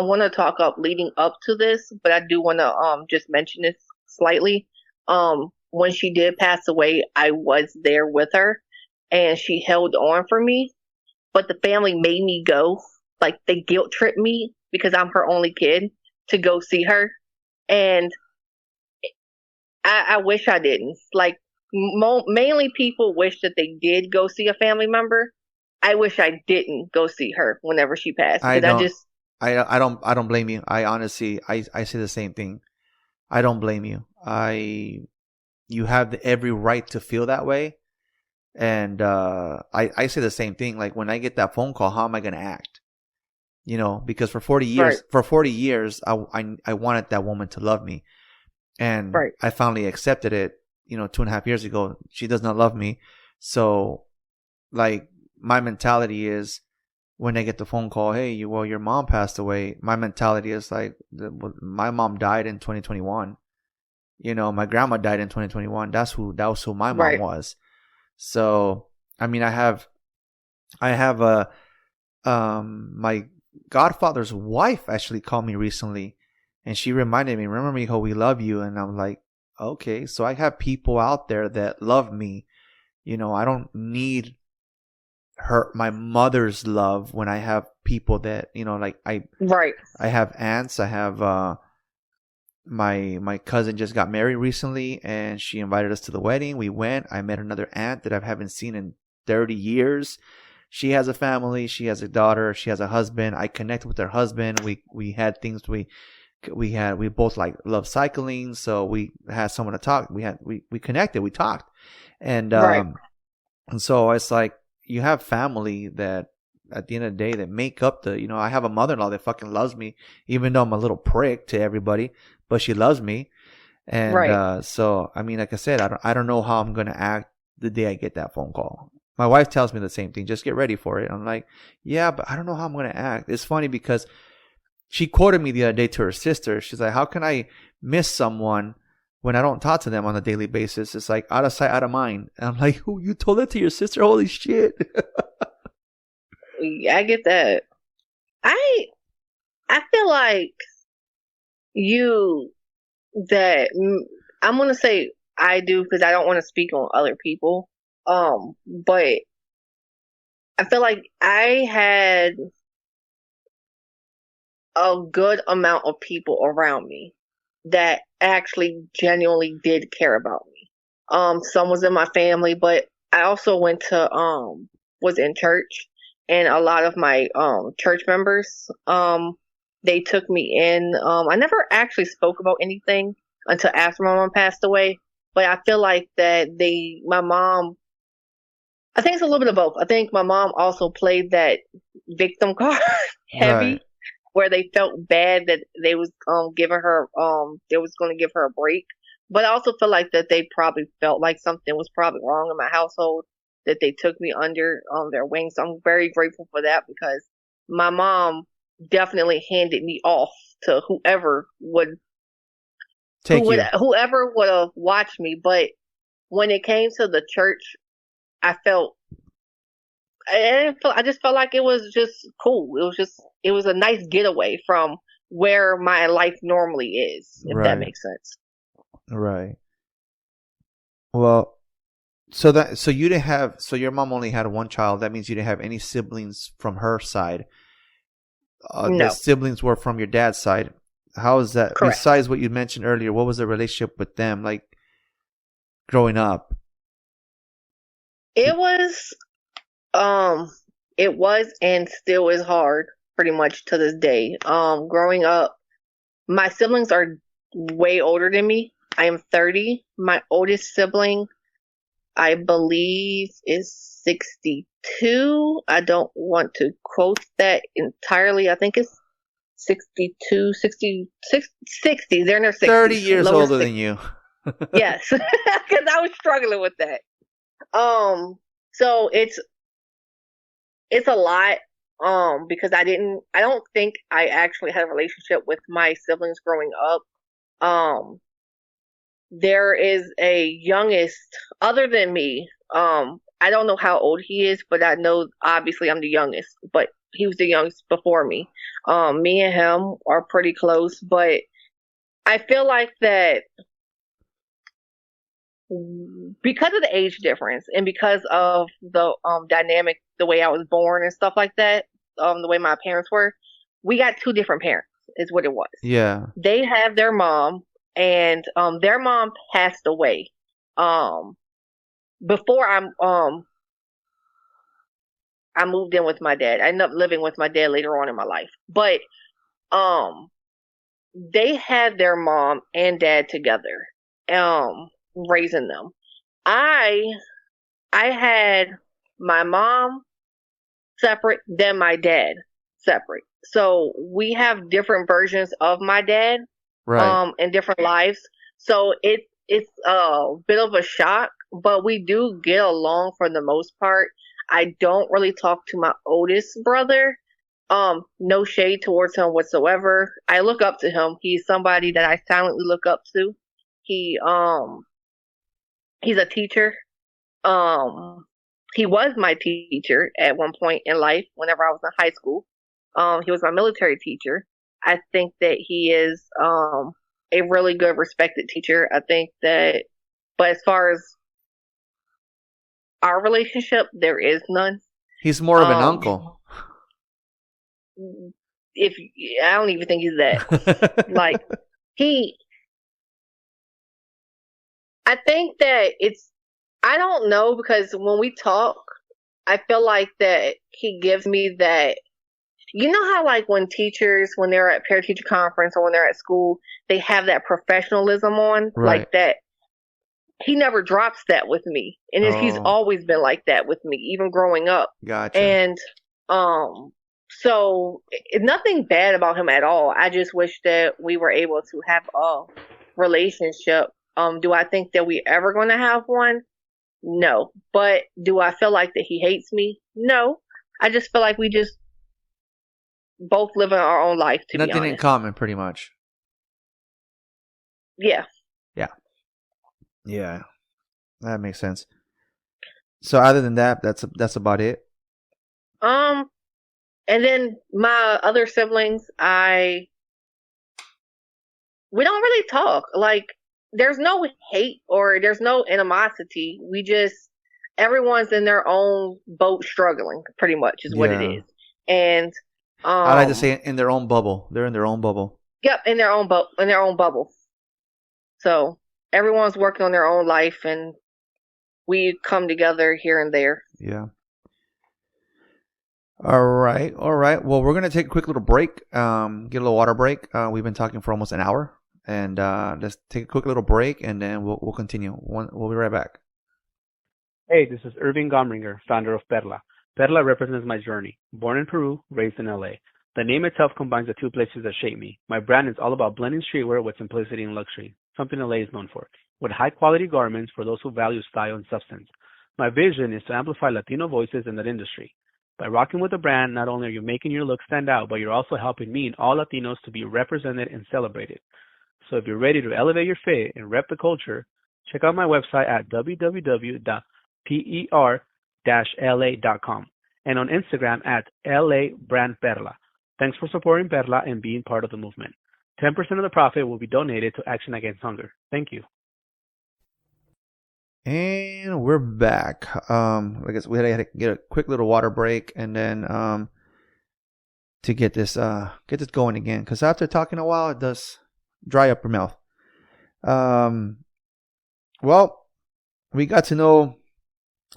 want to talk up leading up to this, but I do want to just mention this slightly. When she did pass away, I was there with her, and she held on for me, but the family made me go. Like, they guilt tripped me because I'm her only kid to go see her, and I wish I didn't. Like, mainly people wish that they did go see a family member. I wish I didn't go see her whenever she passed. I don't blame you. I honestly, I say the same thing. I don't blame you. You have every right to feel that way. And I say the same thing. Like, when I get that phone call, how am I going to act? You know, because for 40 years, I wanted that woman to love me. And I finally accepted it, 2.5 years ago. She does not love me. So, like, my mentality is, when I get the phone call, hey, your mom passed away. My mentality is like, my mom died in 2021. My grandma died in 2021. That was who my mom was. So, I mean, I have my godfather's wife actually called me recently, and she reminded me, remember me, how we love you. And I'm like, okay, so I have people out there that love me. I don't need my mother's love when I have people that, like I have aunts. I have, my cousin just got married recently, and she invited us to the wedding. We went. I met another aunt that I haven't seen in 30 years. She has a family. She has a daughter. She has a husband. I connected with her husband. We had things we both love cycling, so we had someone to talk. We connected. We talked, and so it's like, you have family that at the end of the day that make up I have a mother-in-law that fucking loves me, even though I'm a little prick to everybody, but she loves me. And so, I mean, like I said, I don't know how I'm going to act the day I get that phone call. My wife tells me the same thing. Just get ready for it. I'm like, yeah, but I don't know how I'm going to act. It's funny because she quoted me the other day to her sister. She's like, how can I miss someone when I don't talk to them on a daily basis? It's like, out of sight, out of mind. And I'm like, oh, you told that to your sister? Holy shit. I get that. I feel like I'm going to say I do, because I don't want to speak on other people. But I feel like I had a good amount of people around me that actually genuinely did care about me. Some was in my family, but I also was in church, and a lot of my church members, they took me in. I never actually spoke about anything until after my mom passed away, but I feel like that my mom, I think it's a little bit of both. I think my mom also played that victim card heavy, where they felt bad that they was giving her they was going to give her a break. But I also feel like that they probably felt like something was probably wrong in my household, that they took me under their wings. So I'm very grateful for that, because my mom definitely handed me off to whoever would have watched me. But when it came to the church, I just felt like it was just cool. It was a nice getaway from where my life normally is, if that Right. makes sense. Right. Well, so you didn't have, so your mom only had one child. That means you didn't have any siblings from her side. The No, siblings were from your dad's side. How is that? correct. Besides what you mentioned earlier, what was the relationship with them like growing up? It was, it was and still is hard pretty much to this day. Growing up, my siblings are way older than me. I am 30. My oldest sibling, I believe, is 62. I don't want to quote that entirely. I think it's 62, 60. They're in their 60s. 30 years lower older 60s. than you. Yes, because I was struggling with that. So it's a lot. Because I don't think I actually had a relationship with my siblings growing up. There is a youngest other than me. I don't know how old he is, but I know obviously I'm the youngest, but he was the youngest before me. Me and him are pretty close, but I feel like that because of the age difference and because of the dynamic, the way I was born and stuff like that, the way my parents were, we got two different parents, is what it was. Yeah. They have their mom, and their mom passed away. Before I moved in with my dad. I ended up living with my dad later on in my life, but they had their mom and dad together, raising them. I had my mom separate, then my dad separate. So we have different versions of my dad, Right. in different lives. So it's a bit of a shock, but we do get along for the most part. I don't really talk to my oldest brother. No shade towards him whatsoever. I look up to him. He's somebody that I silently look up to. He he's a teacher. He was my teacher at one point in life whenever I was in high school. He was my military teacher. I think that he is a really good respected teacher. I think that, but as far as our relationship, there is none. He's more of an uncle. If I don't even think he's that. Like I think that I don't know, because when we talk, I feel like that he gives me that. You know how, like, when teachers, when they're at parent teacher conference or when they're at school, they have that professionalism on, Right. like that. He never drops that with me, and he's Oh. always been like that with me, even growing up. Gotcha. And so nothing bad about him at all. I just wish that we were able to have a relationship. Do I think that we ever going to have one? No. But do I feel like that he hates me? No. I just feel like we just both live in our own life, to be Nothing honest. in common, pretty much. Yeah. Yeah. That makes sense. So other than that, that's about it. And then my other siblings, we don't really talk. Like, there's no hate or there's no animosity. We just, everyone's in their own boat struggling, pretty much is what it Yeah. is. And I like to say in their own bubble. They're in their own bubble. yep, in their own bubble. So everyone's working on their own life, and we come together here and there. Yeah. All right. Well, we're gonna take a quick little break. Get a little water break. We've been talking for almost an hour, and let's take a quick little break, and then we'll continue. We'll be right back. Hey, this is Irving Gomringer, founder of Perla. Perla represents my journey. Born in Peru, raised in LA. The name itself combines the two places that shape me. My brand is all about blending streetwear with simplicity and luxury, something LA is known for, with high-quality garments for those who value style and substance. My vision is to amplify Latino voices in that industry. By rocking with the brand, not only are you making your look stand out, but you're also helping me and all Latinos to be represented and celebrated. So if you're ready to elevate your fit and rep the culture, check out my website at www.per-la.com and on Instagram at Labrandperla. Thanks for supporting Perla and being part of the movement. 10% of the profit will be donated to Action Against Hunger. Thank you. And we're back. I guess we had to get a quick little water break, and then to get this going again. Because after talking a while, it does dry up your mouth. Well, we got to know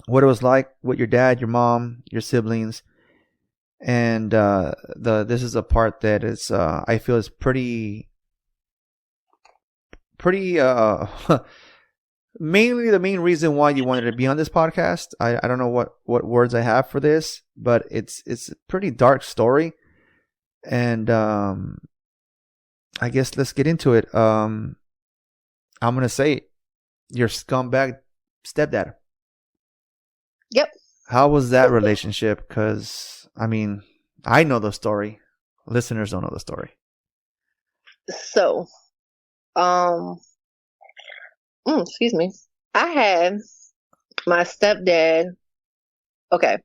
what it was like with your dad, your mom, your siblings, and this is a part that is I feel is pretty mainly the main reason why you wanted to be on this podcast. I don't know what words I have for this, but it's a pretty dark story, and I guess let's get into it. I'm gonna say it. Your scumbag stepdad. Yep. How was that relationship? Because I mean, I know the story. Listeners don't know the story. So, excuse me. I had my stepdad. Okay.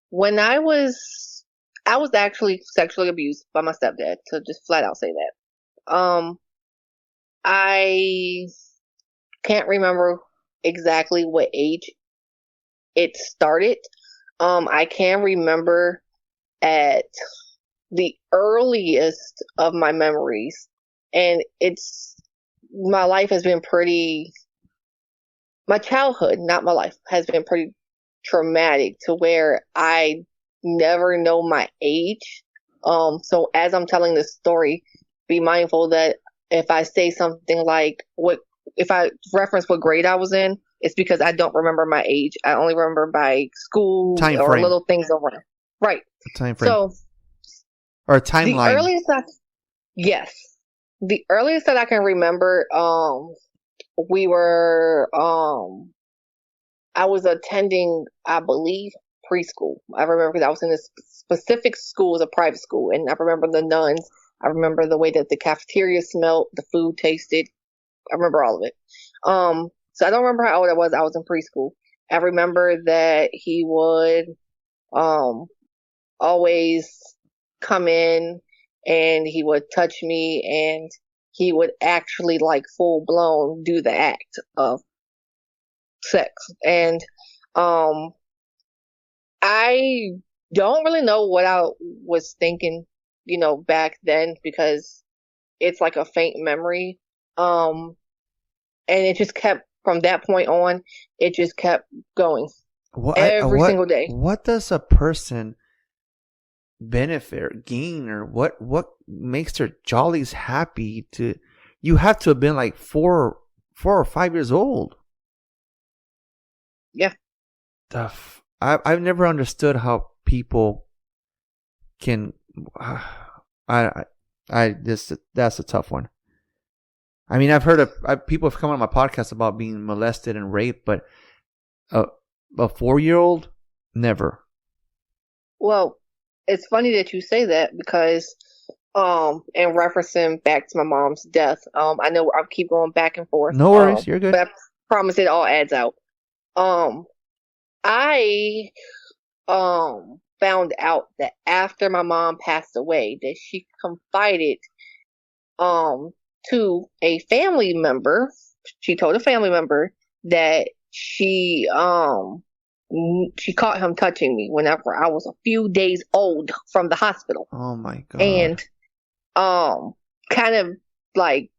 When I was actually sexually abused by my stepdad, to just flat out say that. I can't remember exactly what age it started. I can remember at the earliest of my memories, and my life has been my childhood, not my life, has been pretty traumatic to where I never know my age. So as I'm telling this story, be mindful that if I say something like if I reference what grade I was in, it's because I don't remember my age. I only remember by school Time or frame. little things around. Right. Time frame. So or timeline. Yes. The earliest that I can remember, we were, I was attending, I believe, preschool. I remember because I was in this specific school, it was a private school, and I remember the nuns. I remember the way that the cafeteria smelled, the food tasted. I remember all of it. So I don't remember how old I was. I was in preschool. I remember that he would, always come in and he would touch me, and he would actually like full blown do the act of sex. And, I don't really know what I was thinking, back then, because it's like a faint memory. And it just kept, from that point on, it just kept going every single day. What does a person benefit or gain, or what makes their jollies happy to? You have to have been like 4 or 5 years old. Yeah. I've never understood how people can. That's a tough one. I mean, I've heard of people have come on my podcast about being molested and raped, but a 4-year-old, never. Well, it's funny that you say that because, and referencing back to my mom's death, I know I keep going back and forth. No worries, you're good. But I promise it all adds out. I found out that after my mom passed away, that she confided to a family member. She told a family member that she caught him touching me whenever I was a few days old from the hospital. Oh my God. And kind of like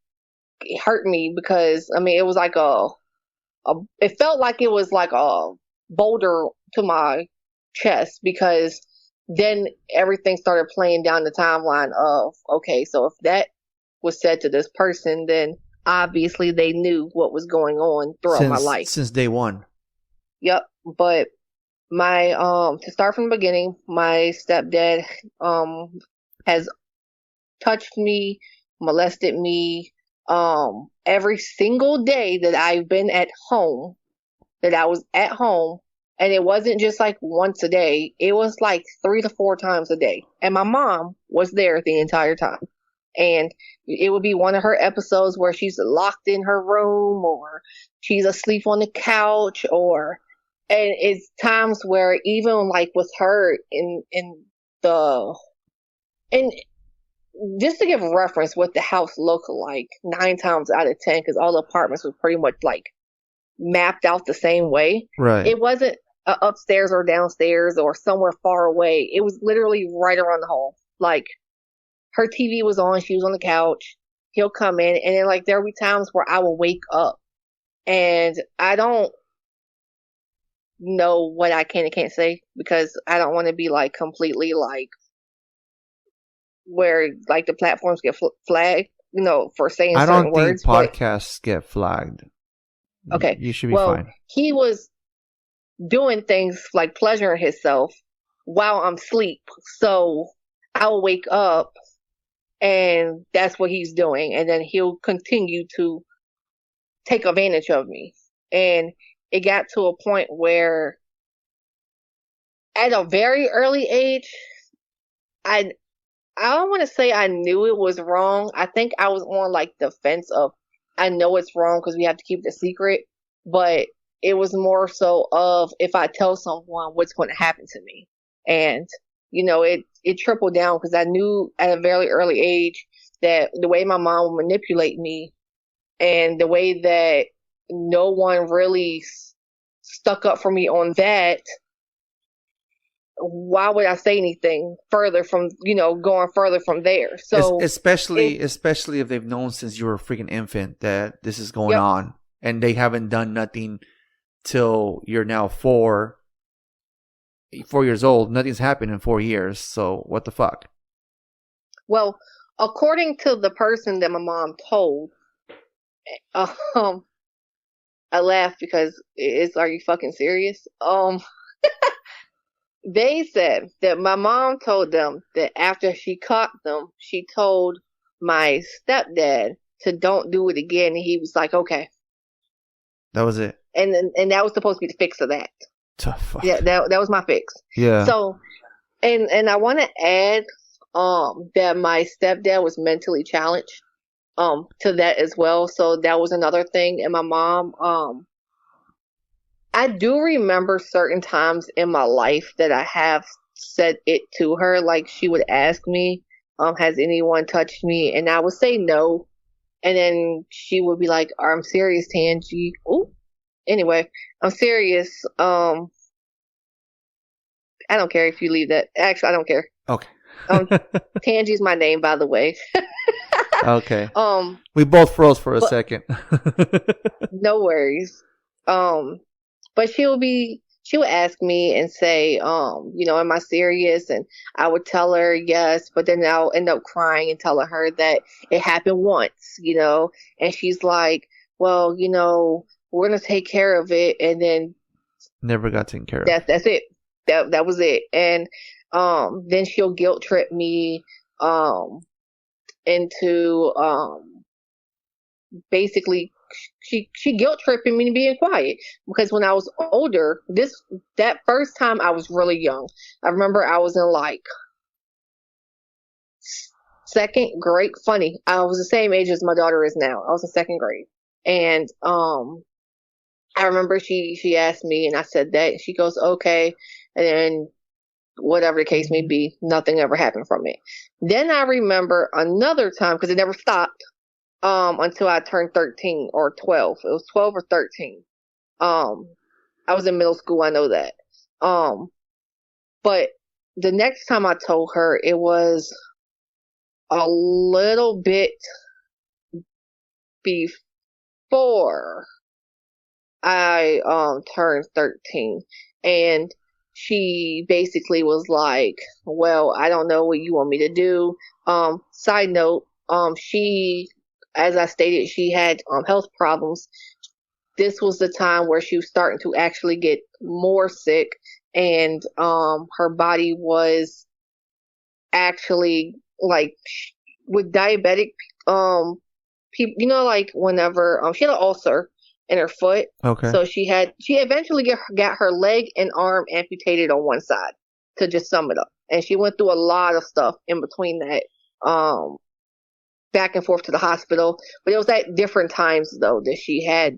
it hurt me because I mean it was like it felt like it was like a boulder to my chest, because then everything started playing down the timeline of, okay, so if that was said to this person, then obviously they knew what was going on throughout my life. Since day one. Yep. But my, to start from the beginning, my stepdad, has touched me, molested me, every single day that I've been at home, that I was at home. And it wasn't just like once a day. It was like 3 to 4 times a day. And my mom was there the entire time. And it would be one of her episodes where she's locked in her room, or she's asleep on the couch, and it's times where even like with her in the And just to give reference what the house looked like, 9 times out of 10, because all the apartments were pretty much like mapped out the same way. Right. It wasn't upstairs or downstairs or somewhere far away. It was literally right around the hall. Like, her TV was on, she was on the couch, he'll come in, and then like there would be times where I will wake up and I don't know what I can and can't say because I don't want to be like completely like where like the platforms get flagged, for saying I certain don't words. think podcasts get flagged. Okay. You should be fine. He was doing things like pleasuring himself while I'm asleep. So I'll wake up and that's what he's doing. And then he'll continue to take advantage of me. And it got to a point where at a very early age, I don't want to say I knew it was wrong. I think I was on like the fence of, I know it's wrong because we have to keep it a secret, but it was more so of if I tell someone what's going to happen to me. And, it tripled down because I knew at a very early age that the way my mom would manipulate me and the way that no one really stuck up for me on that, why would I say anything further from, going further from there? So especially if they've known since you were a freaking infant that this is going on and they haven't done nothing till you're now 4 years old. Nothing's happened in 4 years. So what the fuck? Well, according to the person that my mom told, I laugh because it's, are you fucking serious? They said that my mom told them that after she caught them, she told my stepdad to don't do it again. And he was like, okay. That was it. And that was supposed to be the fix of that. Fuck. Yeah, that was my fix. Yeah. So, and I want to add, that my stepdad was mentally challenged, to that as well. So that was another thing. And my mom, I do remember certain times in my life that I have said it to her. Like she would ask me, has anyone touched me? And I would say no. And then she would be like, I'm serious, Tangie. Ooh. Anyway, I'm serious. I don't care if you leave that. Actually, I don't care. Okay. Tangie's my name, by the way. Okay. We both froze for a second. No worries. But she would ask me and say, am I serious? And I would tell her yes, but then I'll end up crying and telling her that it happened once, and she's like, well, we're going to take care of it. And then never got taken care of. That's it. That was it. And, then she'll guilt trip me, into, basically she guilt tripping me to being quiet because when I was older, that first time I was really young. I remember I was in like 2nd grade. Funny, I was the same age as my daughter is now. I was in 2nd grade, and I remember she asked me, and I said that. And she goes, okay, and then whatever the case may be, nothing ever happened from it. Then I remember another time because it never stopped. Until I turned 13 or 12. It was 12 or 13. I was in middle school, I know that. But the next time I told her, it was a little bit before I turned 13. And she basically was like, well, I don't know what you want me to do. Side note, as I stated, she had health problems. This was the time where she was starting to actually get more sick, and her body was actually like with diabetic people. Like whenever she had an ulcer in her foot. Okay. So she eventually got her leg and arm amputated on one side. To just sum it up, and she went through a lot of stuff in between that. Back and forth to the hospital, but it was at different times though that she had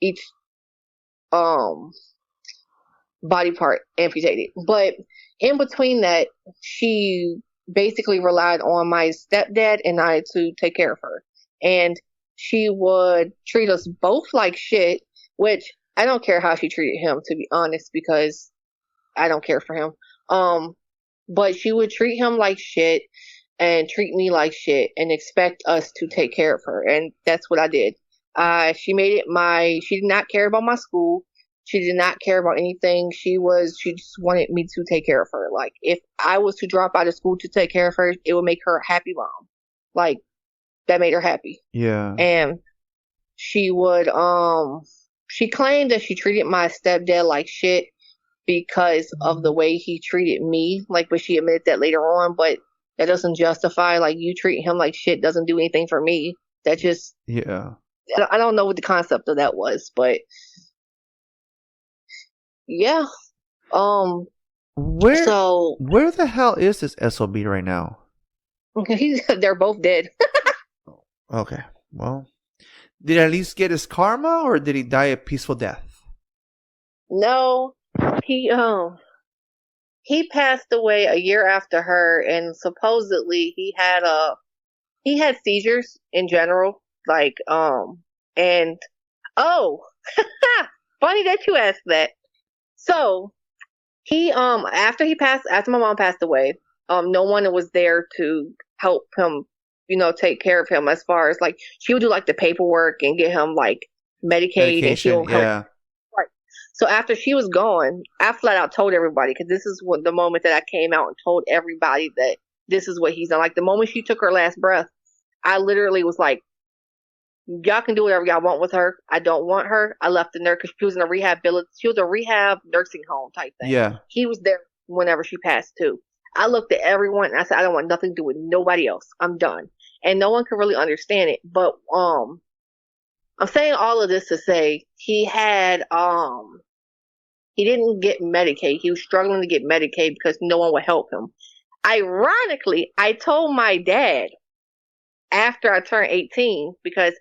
each body part amputated. But in between that, she basically relied on my stepdad and I to take care of her. And she would treat us both like shit, which I don't care how she treated him, to be honest, because I don't care for him. But she would treat him like shit and treat me like shit and expect us to take care of her. And that's what I did. She did not care about my school. She did not care about anything. She just wanted me to take care of her. Like, if I was to drop out of school to take care of her, it would make her a happy mom. Like, that made her happy. Yeah. And she would, she claimed that she treated my stepdad like shit because of the way he treated me. Like, but she admitted that later on, but that doesn't justify, like, you treating him like shit doesn't do anything for me. That just, Yeah. I don't know what the concept of that was, but yeah. Where So where the hell is this SOB right now? they're both dead. Okay. Well, did he at least get his karma, or did he die a peaceful death? No, he passed away a year after her, and supposedly he had seizures in general, like and oh, funny that you asked that. So he after my mom passed away, no one was there to help him, take care of him, as far as, like, she would do, like, the paperwork and get him, like, Medicaid, and she'll help. Yeah. Right. So after she was gone, I flat out told everybody, because this is the moment that I came out and told everybody that this is what he's done. Like, the moment she took her last breath, I literally was like, y'all can do whatever y'all want with her. I don't want her. I left in there because she was in a rehab nursing home type thing. Yeah. He was there whenever she passed too. I looked at everyone and I said, I don't want nothing to do with nobody else. I'm done. And no one could really understand it. But I'm saying all of this to say he didn't get Medicaid. He was struggling to get Medicaid because no one would help him. Ironically, I told my dad after I turned 18, because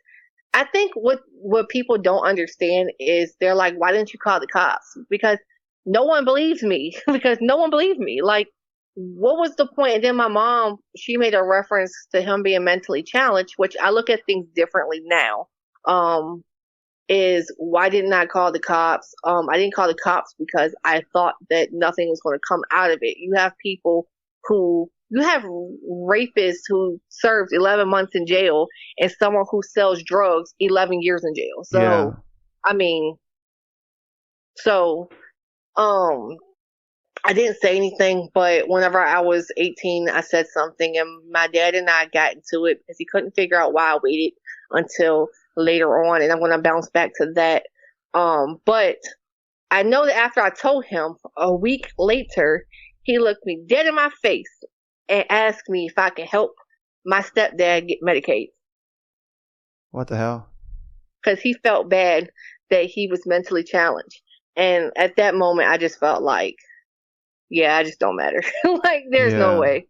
I think what people don't understand is they're like, why didn't you call the cops? Because no one believes me. Because no one believed me. Like, what was the point? And then my mom, she made a reference to him being mentally challenged, which I look at things differently now. Is why didn't I call the cops? I didn't call the cops because I thought that nothing was going to come out of it. You have rapists who served 11 months in jail, and someone who sells drugs 11 years in jail. So, yeah. I mean, I didn't say anything, but whenever I was 18, I said something, and my dad and I got into it because he couldn't figure out why I waited until later on, and I'm going to bounce back to that. But I know that after I told him, a week later, he looked me dead in my face and asked me if I can help my stepdad get Medicaid. What the hell? Because he felt bad that he was mentally challenged. And at that moment, I just felt like, yeah, I just don't matter. Like, there's no way.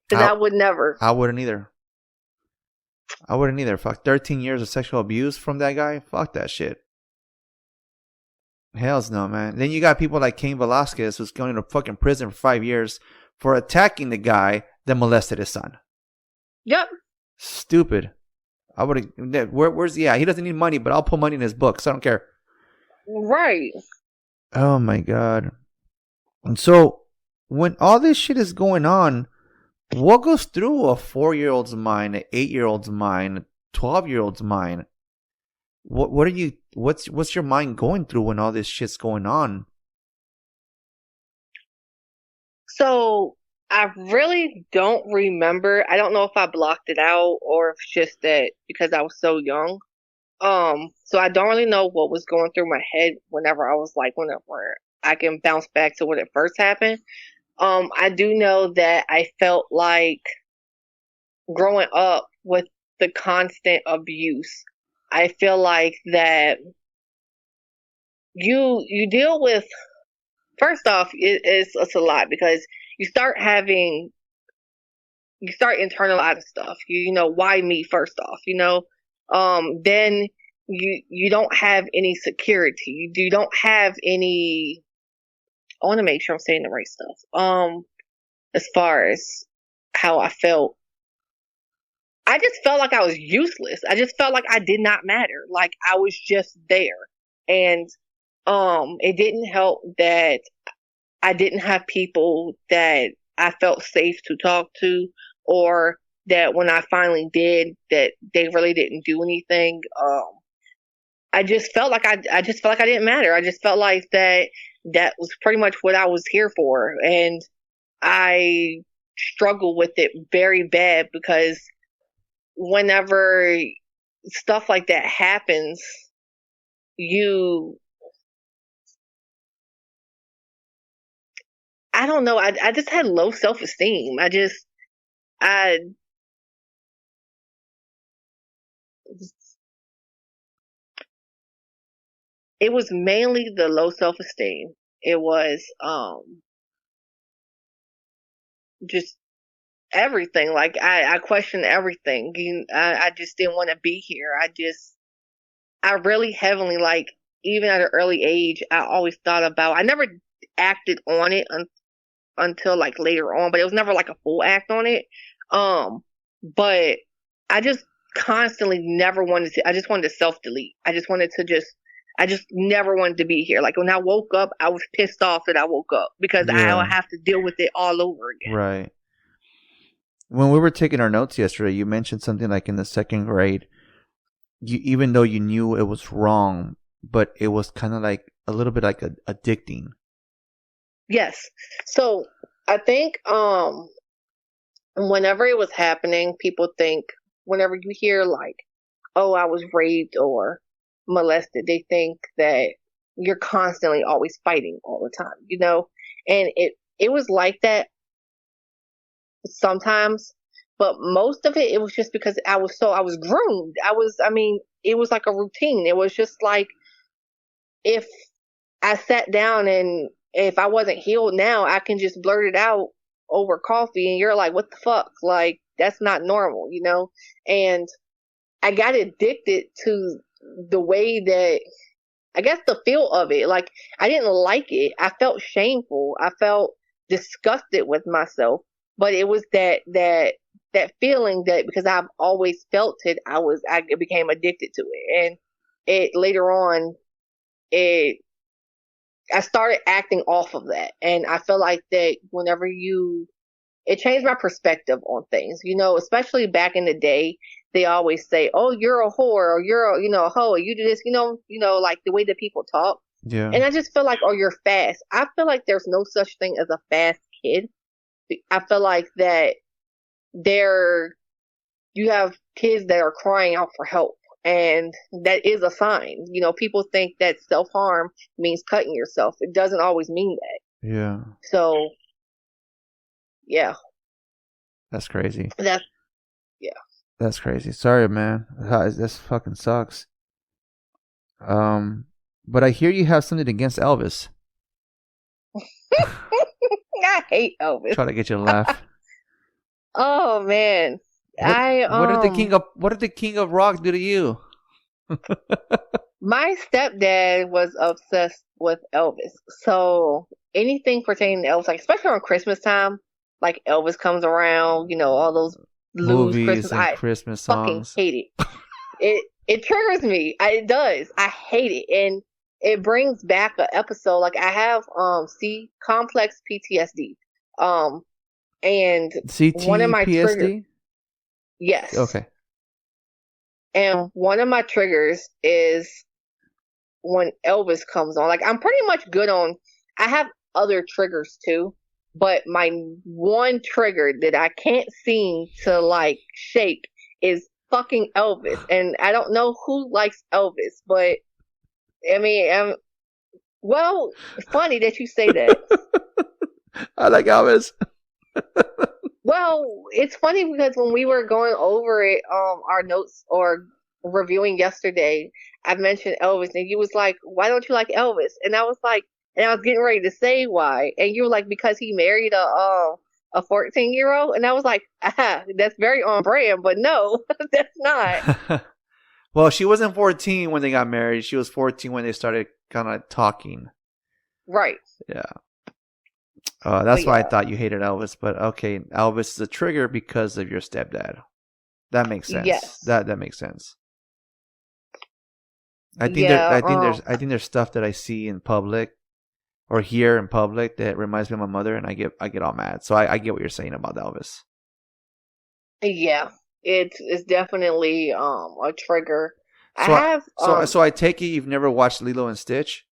Because I would never. I wouldn't either. Fuck, 13 years of sexual abuse from that guy? Fuck that shit. Hells no, man. Then you got people like Cain Velasquez, who's going to fucking prison for 5 years for attacking the guy that molested his son. Yep. Stupid. I would have. Where's he doesn't need money, but I'll put money in his books. I don't care. Right. Oh my god. And so, when all this shit is going on, what goes through a 4-year-old's mind, an 8-year-old's mind, a 12-year-old's mind? What's your mind going through when all this shit's going on? So, I really don't remember. I don't know if I blocked it out or if it's just that because I was so young. So I don't really know what was going through my head whenever I can bounce back to when it first happened. I do know that I felt like growing up with the constant abuse, I feel like that you deal with, first off, it's a lot because you start internalizing stuff. Why me, first off, then you don't have any security. You don't have any I want to make sure I'm saying the right stuff. As far as how I felt, I just felt like I was useless. I just felt like I did not matter. Like I was just there. And it didn't help that I didn't have people that I felt safe to talk to, or that when I finally did, that they really didn't do anything. I just felt like I just felt like I didn't matter. I just felt like that was pretty much what I was here for. And I struggle with it very bad because whenever stuff like that happens, I don't know. I just had low self-esteem. It was mainly the low self-esteem. It was, just everything. Like I questioned everything. I just didn't want to be here. I really heavily, like, even at an early age, I always thought about, I never acted on it until like later on, but it was never like a full act on it. But I just constantly never wanted to, I just wanted to self-delete. I just never wanted to be here. Like when I woke up, I was pissed off that I woke up because I would have to deal with it all over again. Right. When we were taking our notes yesterday, you mentioned something like in the second grade, even though you knew it was wrong, but it was kind of like a little bit like addicting. Yes. So I think whenever it was happening, people think, whenever you hear like, oh, I was raped or molested, they think that you're constantly always fighting all the time, you know? And it was like that sometimes, but most of it was just because I was groomed. It was like a routine. It was just like, if I sat down and if I wasn't healed now, I can just blurt it out over coffee and you're like, what the fuck? Like, that's not normal, you know? And I got addicted to the way that, I guess, the feel of it. Like, I didn't like it. I felt shameful. I felt disgusted with myself. But it was that feeling that because I've always felt it, I became addicted to it. And it later on, I started acting off of that. And I feel like that whenever it changed my perspective on things, you know, especially back in the day, they always say, oh, you're a whore, or you're a hoe, or you do this, you know, like the way that people talk. Yeah. And I just feel like, oh, you're fast. I feel like there's no such thing as a fast kid. I feel like that you have kids that are crying out for help. And that is a sign. You know, people think that self-harm means cutting yourself. It doesn't always mean that. Yeah. So, yeah. That's crazy. That's crazy. Sorry, man. This fucking sucks. But I hear you have something against Elvis. I hate Elvis. Try to get you to laugh. Oh man. What did the king of rock do to you? My stepdad was obsessed with Elvis. So anything pertaining to Elvis, like especially on Christmas time, like Elvis comes around, you know, all those movies Christmas, and Christmas songs. Fucking hate it. It triggers me. It does. I hate it. And it brings back an episode. Like I have complex PTSD. And one of my triggers. Yes. Okay. And one of my triggers is when Elvis comes on. Like I'm pretty much good on, I have other triggers too, but my one trigger that I can't seem to like shake is fucking Elvis. And I don't know who likes Elvis, but I mean, well, funny that you say that. I like Elvis. Well, it's funny because when we were going over it, our notes or reviewing yesterday, I mentioned Elvis and you was like, why don't you like Elvis? And I was like, and I was getting ready to say why. And you were like, because he married a 14-year-old. And I was like, that's very on brand, but no, that's not. Well, she wasn't 14 when they got married. She was 14 when they started kind of talking. Right. Yeah. That's But why I yeah, thought you hated Elvis. But okay, Elvis is a trigger because of your stepdad. That makes sense. yes, That makes sense. yeah, I think there's stuff that I see in public or hear in public that reminds me of my mother, and I get all mad. So I get what you're saying about Elvis. yeah. It's definitely a trigger. I So have so I take it you've never watched Lilo and Stitch?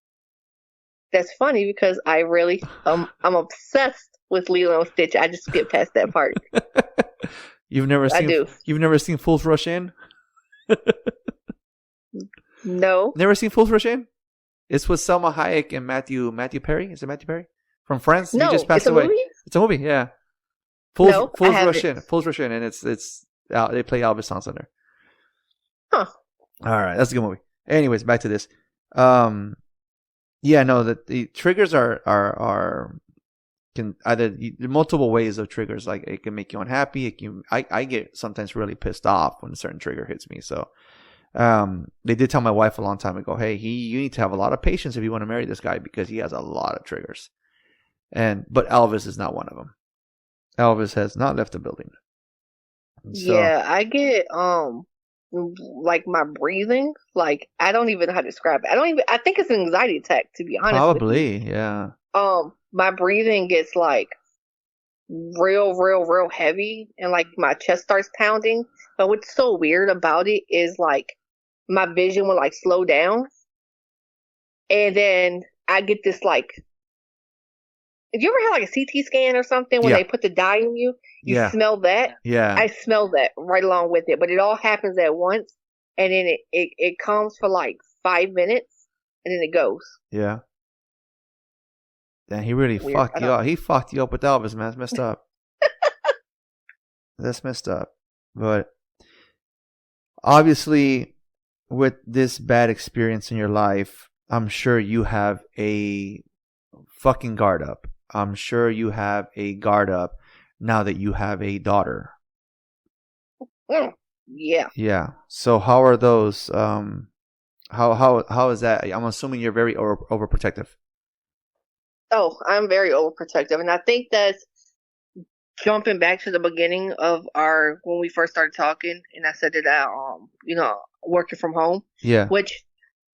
That's funny because I really I'm obsessed with Lilo and Stitch. I just skip past that part. You've never I seen do. Fools Rush In? No, Never seen Fools Rush In? It's with Selma Hayek and Matthew Perry. Is it Matthew Perry from Friends? He no, just passed it's a away. movie. It's a movie, yeah. No, I Fools haven't. Rush In. Fools Rush In, and it's they play Elvis songs on there. Huh? All right, that's a good movie. Anyways, back to this. Yeah, no, the triggers are can either multiple ways of triggers. Like it can make you unhappy. I get sometimes really pissed off when a certain trigger hits me. So, they did tell my wife a long time ago, hey, you need to have a lot of patience if you want to marry this guy because he has a lot of triggers. But Elvis is not one of them. Elvis has not left the building. So, Yeah, I get like my breathing. Like I don't even know how to describe it. I think it's an anxiety attack, to be honest with probably, yeah. you. My breathing gets like real heavy, and like my chest starts pounding. But what's so weird about it is like my vision will like slow down, and then I get this like. Have you ever had like a CT scan or something when Yeah. they put the dye in you? You Yeah. smell that? Yeah. I smell that right along with it, but it all happens at once, and then it comes for like 5 minutes, and then it goes. Yeah. Then he really Weird. fucked you up. He fucked you up with Elvis, man. That's messed up. That's messed up. But obviously, with this bad experience in your life, I'm sure you have a fucking guard up. I'm sure you have a guard up now that you have a daughter. Yeah. Yeah. So how are those? How is that? I'm assuming you're very overprotective. Oh, I'm very overprotective, and I think that's jumping back to the beginning of when we first started talking, and I said that I working from home. Yeah. Which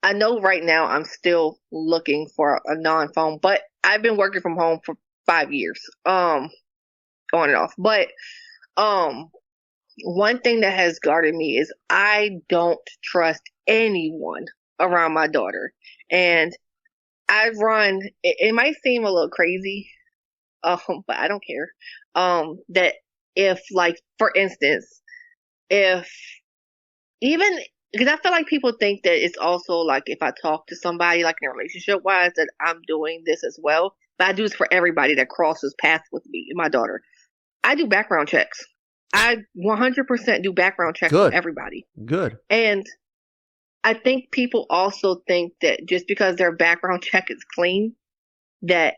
I know right now I'm still looking for a non-phone, but I've been working from home for 5 years, on and off. But one thing that has guarded me is I don't trust anyone around my daughter, and it might seem a little crazy, but I don't care. That if, like, for instance, if even because I feel like people think that it's also like if I talk to somebody like in a relationship wise that I'm doing this as well, but I do this for everybody that crosses paths with me and my daughter. I do background checks. I 100% do background checks Good. for everybody. Good. And I think people also think that just because their background check is clean, that's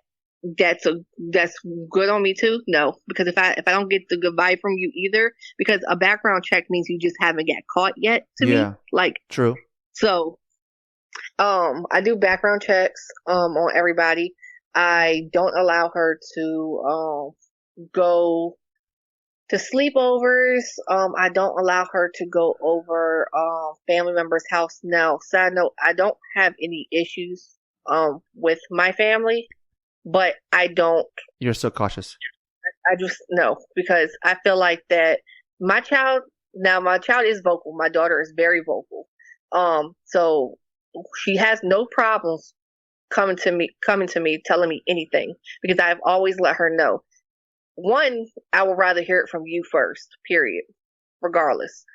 good on me too. No, because if I don't get the good vibe from you either, because a background check means you just haven't got caught yet to me. Like, true. So, I do background checks on everybody. I don't allow her to go to sleepovers. I don't allow her to go over family members' house. Now, side note, I don't have any issues with my family, but I don't. You're so cautious. I just no, because I feel like that my child is vocal. My daughter is very vocal. So she has no problems coming to me, telling me anything, because I've always let her know. One, I would rather hear it from you first, period, regardless.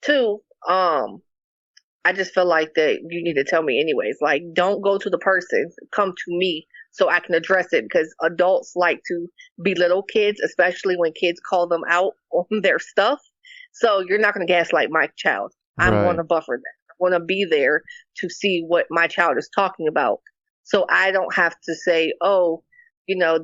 Two, I just feel like that you need to tell me anyways. Like, don't go to the person, come to me so I can address it, because adults like to belittle kids, especially when kids call them out on their stuff. So you're not going to gaslight my child. I'm going to buffer that. I want to be there to see what my child is talking about. So I don't have to say, oh,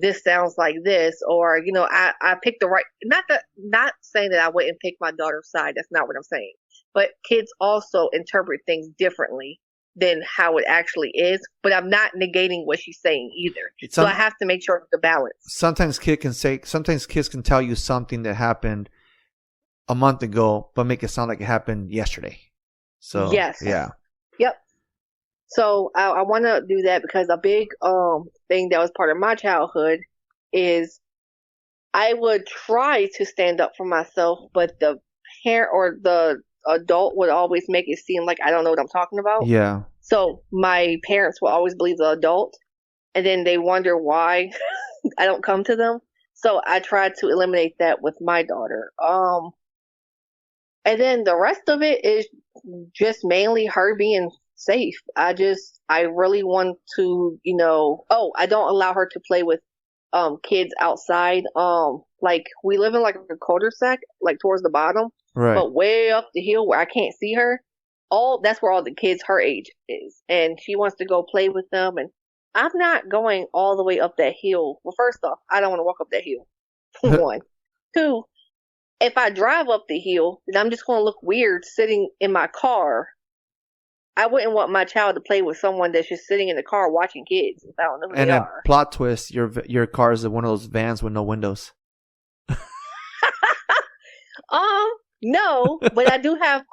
this sounds like this, or, I picked the right, not saying that I wouldn't pick my daughter's side. That's not what I'm saying. But kids also interpret things differently than how it actually is, but I'm not negating what she's saying either. So I have to make sure the balance. Sometimes kids can tell you something that happened a month ago, but make it sound like it happened yesterday. So yes, yeah, yep. So I want to do that because a big thing that was part of my childhood is I would try to stand up for myself, but the parent or the adult would always make it seem like I don't know what I'm talking about. Yeah. So my parents will always believe the adult, and then they wonder why I don't come to them. So I tried to eliminate that with my daughter. And then the rest of it is just mainly her being safe. I really want to, I don't allow her to play with kids outside. Like we live in like a cul-de-sac, like towards the bottom, right, but way up the hill where I can't see her. That's where all the kids her age is, and she wants to go play with them, and I'm not going all the way up that hill. Well, first off, I don't want to walk up that hill. One. Two, if I drive up the hill, then I'm just going to look weird sitting in my car. I wouldn't want my child to play with someone that's just sitting in the car watching kids. I don't know who they are. Plot twist: your car is one of those vans with no windows. No, but I do have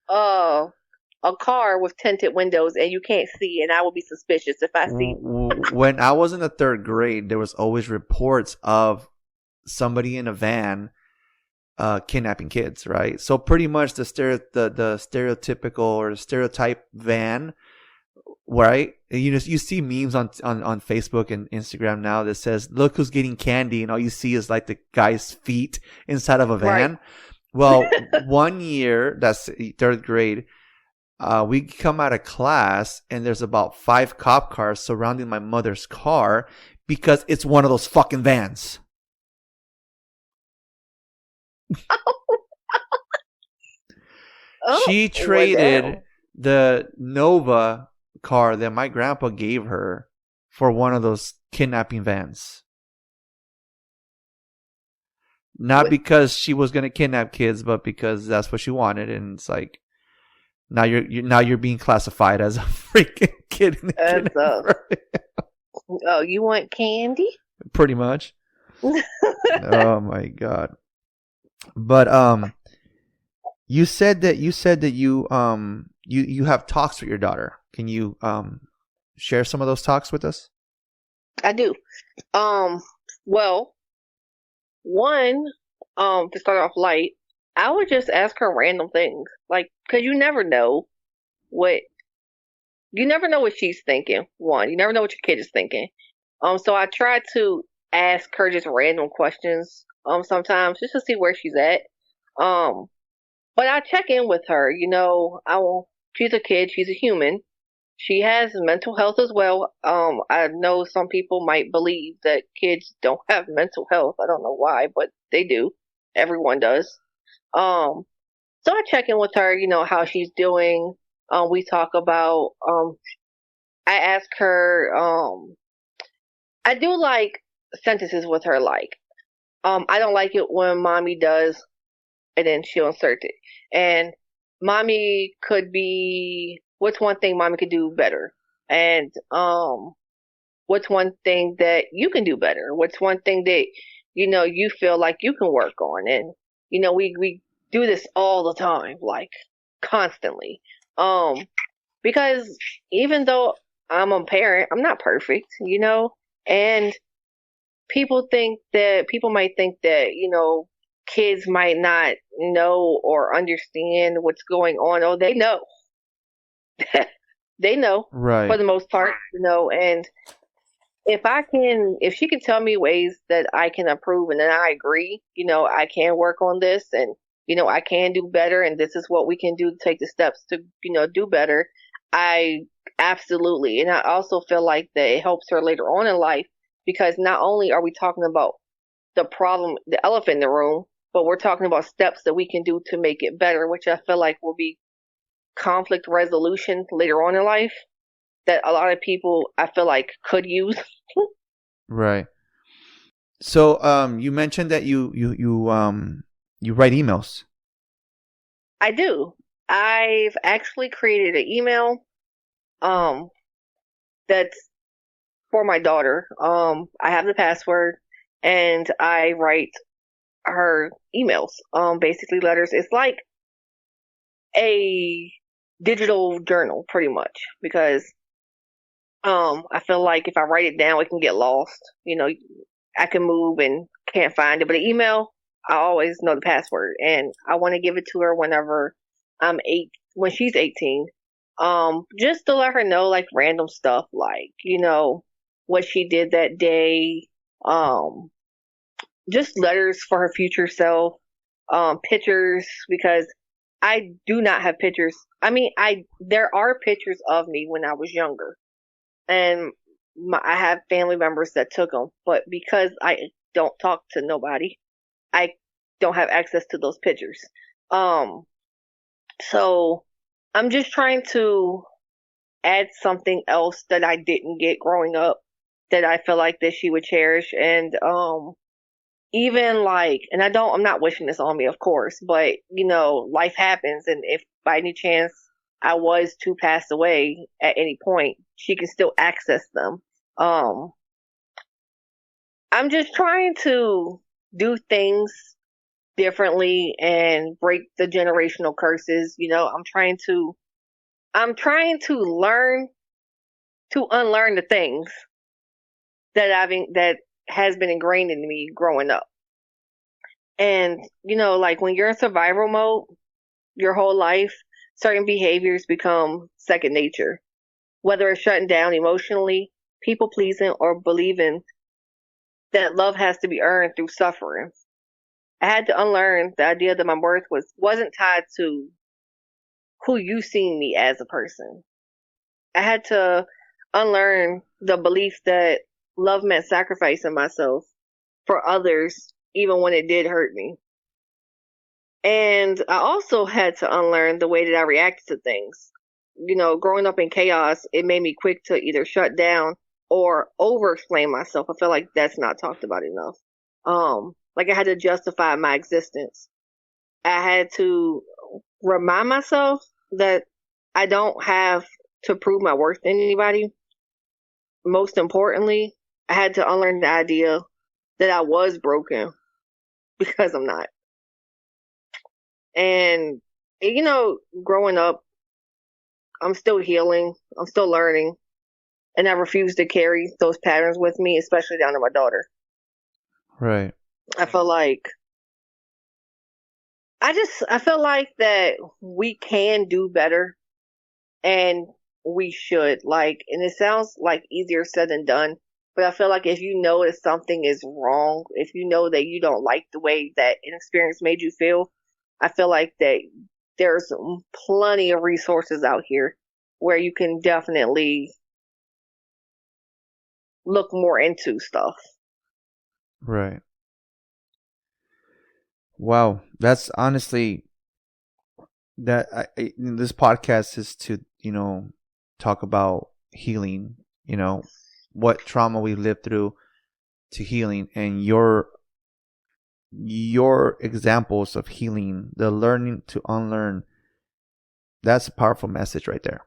a car with tinted windows and you can't see, and I would be suspicious if I see. When I was in the 3rd grade, there was always reports of somebody in a van kidnapping kids, right? So pretty much the stereotypical or stereotype van, right? You see memes on Facebook and Instagram now that says, "Look who's getting candy," and all you see is like the guy's feet inside of a van. Right. Well, one year, that's 3rd grade, we come out of class and there's about 5 cop cars surrounding my mother's car because it's one of those fucking vans. She traded the Nova car that my grandpa gave her for one of those kidnapping vans. Not because she was going to kidnap kids, but because that's what she wanted. And it's like, now you're being classified as a freaking kid. Oh, you want candy? Pretty much. Oh my God. But you said that you have talks with your daughter. Can you share some of those talks with us? I do. Well, one, to start off light, I would just ask her random things, like, cause you never know what she's thinking. One, you never know what your kid is thinking. So I try to ask her just random questions, sometimes just to see where she's at. But I check in with her, she's a kid, she's a human. She has mental health as well. I know some people might believe that kids don't have mental health. I don't know why, but they do. Everyone does. So I check in with her, how she's doing. We talk about, I ask her, I do like sentences with her, like, I don't like it when mommy does, and then she'll insert it. And mommy could be, what's one thing mommy could do better? And what's one thing that you can do better? What's one thing that, you feel like you can work on? And, we do this all the time, like constantly. Because even though I'm a parent, I'm not perfect, and people might think that, kids might not know or understand what's going on. Oh, they know. They know, right, for the most part, and if she can tell me ways that I can improve, and then I agree, I can work on this, and, I can do better, and this is what we can do to take the steps to, do better. I absolutely, and I also feel like that it helps her later on in life, because not only are we talking about the problem, the elephant in the room, but we're talking about steps that we can do to make it better, which I feel like will be conflict resolution later on in life that a lot of people, I feel like, could use. Right. So you mentioned that you write emails. I do. I've actually created an email Um, that's for my daughter. I have the password and I write her emails. Basically letters. It's like a digital journal pretty much because I feel like if I write it down it can get lost. I can move and can't find it. But an email, I always know the password and I want to give it to her whenever when she's 18. Just to let her know like random stuff like, what she did that day. Just letters for her future self. Pictures because I do not have pictures. I mean, there are pictures of me when I was younger, and I have family members that took them. But because I don't talk to nobody, I don't have access to those pictures. So I'm just trying to add something else that I didn't get growing up that I feel like that she would cherish, and even like, and I'm not wishing this on me, of course, but life happens, and if by any chance I was to pass away at any point, she can still access them. I'm just trying to do things differently and break the generational curses. I'm trying to learn to unlearn the things that has been ingrained in me growing up. And, like when you're in survival mode your whole life, certain behaviors become second nature. Whether it's shutting down emotionally, people pleasing, or believing that love has to be earned through suffering. I had to unlearn the idea that my worth wasn't tied to who you seen me as a person. I had to unlearn the belief that love meant sacrificing myself for others, even when it did hurt me. And I also had to unlearn the way that I reacted to things. Growing up in chaos, it made me quick to either shut down or over-explain myself. I feel like that's not talked about enough. Like I had to justify my existence. I had to remind myself that I don't have to prove my worth to anybody. Most importantly, I had to unlearn the idea that I was broken because I'm not. And, growing up, I'm still healing. I'm still learning. And I refuse to carry those patterns with me, especially down to my daughter. Right. I feel like that we can do better and we should. And it sounds like easier said than done. But I feel like if you know that something is wrong, if you know that you don't like the way that an experience made you feel, I feel like that there's plenty of resources out here where you can definitely look more into stuff. Right. Wow. That's honestly this podcast is to, talk about healing, what trauma we lived through to healing, and your examples of healing, the learning to unlearn. That's a powerful message right there,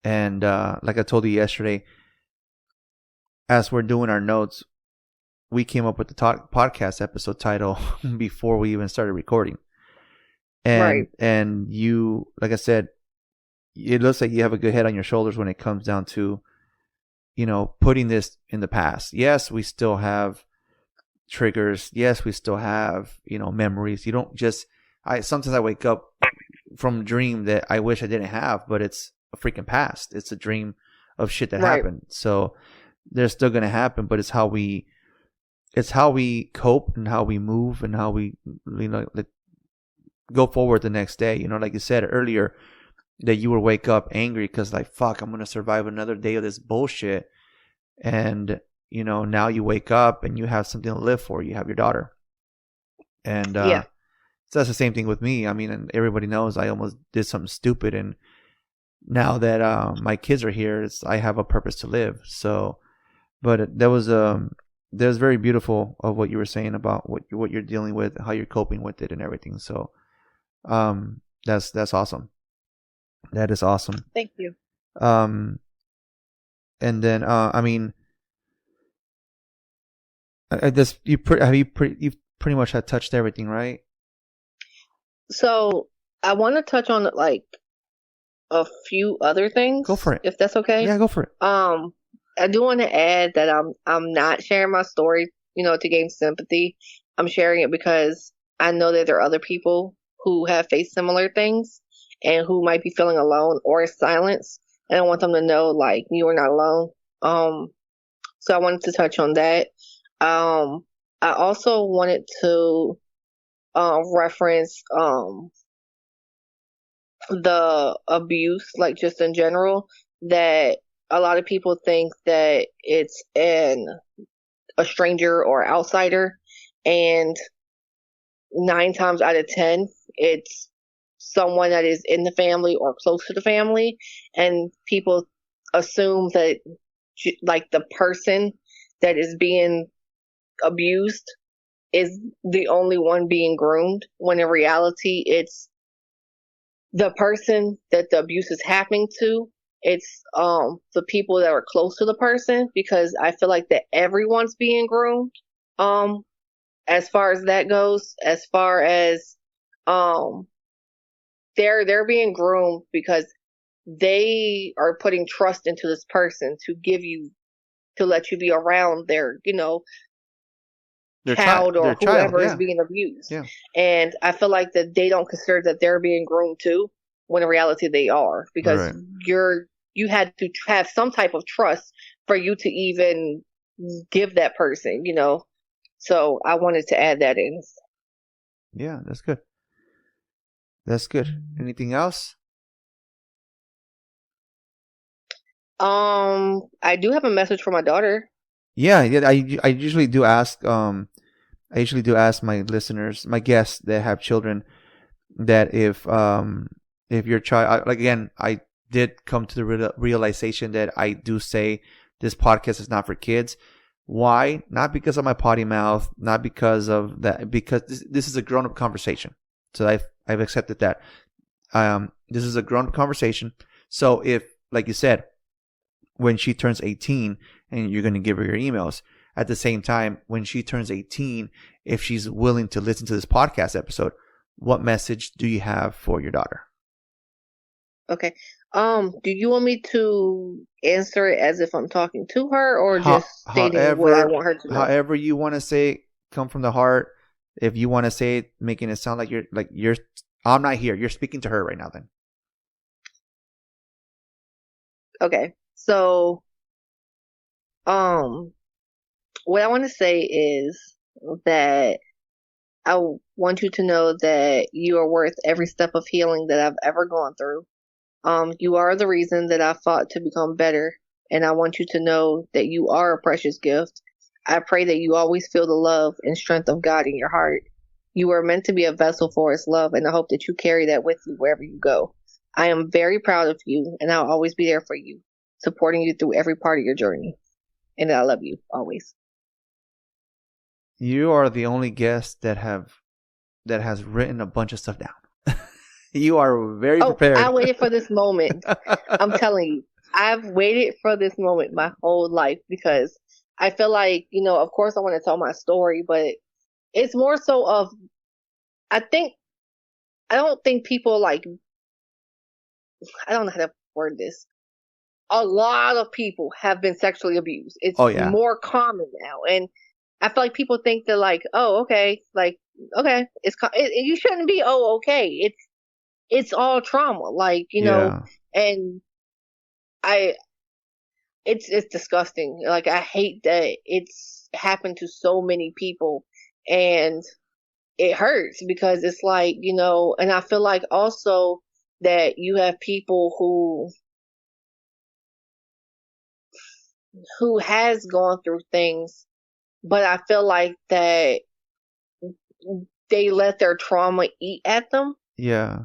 and like I told you yesterday, as we're doing our notes, we came up with the podcast episode title before we even started recording. And right. And you, like I said, it looks like you have a good head on your shoulders when it comes down to, putting this in the past. Yes, we still have triggers. Yes, we still have, memories. You don't just, sometimes I wake up from a dream that I wish I didn't have, but it's a freaking past. It's a dream of shit that happened. So they're still going to happen, but it's how we cope and how we move and how we, go forward the next day. Like you said earlier, that you would wake up angry because like, fuck, I'm going to survive another day of this bullshit. And, now you wake up and you have something to live for. You have your daughter. And so that's the same thing with me. I mean, and everybody knows I almost did something stupid. And now that my kids are here, I have a purpose to live. So, but that was very beautiful of what you were saying about what you're dealing with, how you're coping with it and everything. So that's awesome. That is awesome. Thank you. And then I mean, you've pretty much had touched everything, right? So I want to touch on like a few other things. Go for it. If that's okay. Yeah, go for it. I do want to add that I'm not sharing my story, to gain sympathy. I'm sharing it because I know that there are other people who have faced similar things and who might be feeling alone or silence. And I want them to know, like, you are not alone. So I wanted to touch on that. I also wanted to reference the abuse, like just in general, that a lot of people think that it's a stranger or outsider, and 9 times out of 10, it's someone that is in the family or close to the family, and people assume that like the person that is being abused is the only one being groomed, when in reality it's the person that the abuse is happening to. It's the people that are close to the person, because I feel like that everyone's being groomed. As far as that goes, as far as they're being groomed because they are putting trust into this person to let you be around their child or whoever is being abused. Yeah. And I feel like that they don't consider that they're being groomed too, when in reality they are, because you had to have some type of trust for you to even give that person, So I wanted to add that in. Yeah, that's good. That's good. Anything else? I do have a message for my daughter. Yeah. I usually do ask my listeners, my guests that have children, that if your child, like, again, I did come to the realization that I do say this podcast is not for kids. Why? Not because of my potty mouth, not because of that, because this is a grown-up conversation. So I've accepted that. This is a grown-up conversation. So if, like you said, when she turns 18 and you're going to give her your emails, at the same time, when she turns 18, if she's willing to listen to this podcast episode, what message do you have for your daughter? Okay. Do you want me to answer it as if I'm talking to her, or just stating what I want her to know? However you want to say, come from the heart. If you want to say it, making it sound like you're I'm not here. You're speaking to her right now then. Okay. So, what I want to say is that I want you to know that you are worth every step of healing that I've ever gone through. You are the reason that I fought to become better, and I want you to know that you are a precious gift. I pray that you always feel the love and strength of God in your heart. You are meant to be a vessel for His love, and I hope that you carry that with you wherever you go. I am very proud of you, and I'll always be there for you, supporting you through every part of your journey. And I love you always. You are the only guest that has written a bunch of stuff down. You are very prepared. I waited for this moment. I'm telling you, I've waited for this moment my whole life, because I feel like, of course I want to tell my story, but it's more so of, I don't think people I don't know how to word this. A lot of people have been sexually abused. It's more common now. And I feel like people think that okay, okay, you shouldn't be, okay. It's all trauma, and it's disgusting. Like, I hate that it's happened to so many people, and it hurts because it's and I feel like also that you have people who has gone through things, but I feel like that they let their trauma eat at them. Yeah.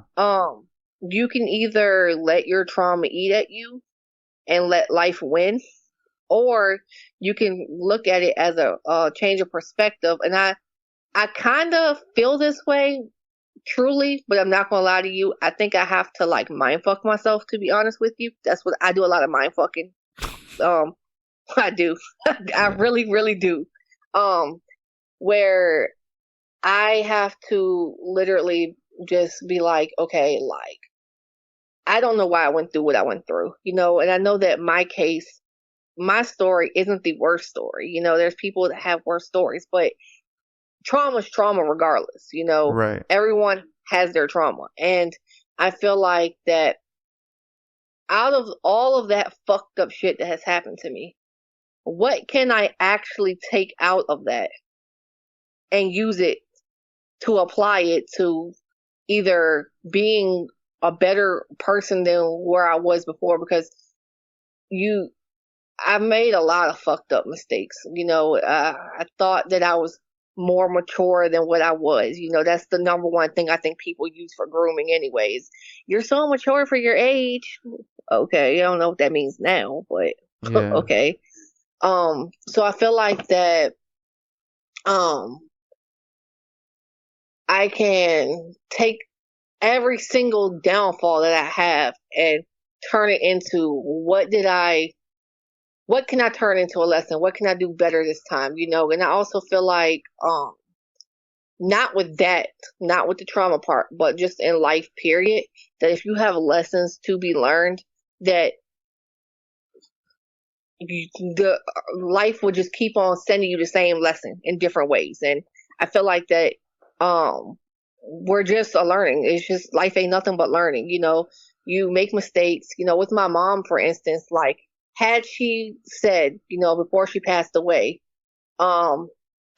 You can either let your trauma eat at you and let life win, or you can look at it as a change of perspective. And I kind of feel this way truly, but I'm not gonna lie to you. I think I have to like mind fuck myself, to be honest with you. That's what I do. A lot of mind fucking. I do. I really, really do. Where I have to literally just be like, okay, like, I don't know why I went through what I went through, and I know that my case, my story isn't the worst story. There's people that have worse stories, but trauma's trauma regardless, Right. everyone has their trauma. And I feel like that out of all of that fucked up shit that has happened to me, what can I actually take out of that and use it to apply it to either being a better person than where I was before? Because I've made a lot of fucked up mistakes. I thought that I was more mature than what I was. That's the number one thing I think people use for grooming anyways. You're so mature for your age. Okay, I don't know what that means now, but okay. So I feel like that I can take every single downfall that I have and turn it into what can I turn into a lesson? What can I do better this time? And I also feel like, not with the trauma part, but just in life, period, that if you have lessons to be learned, that the life will just keep on sending you the same lesson in different ways. And I feel like that, we're just learning. It's just, life ain't nothing but learning. You make mistakes, with my mom, for instance, like, had she said, before she passed away,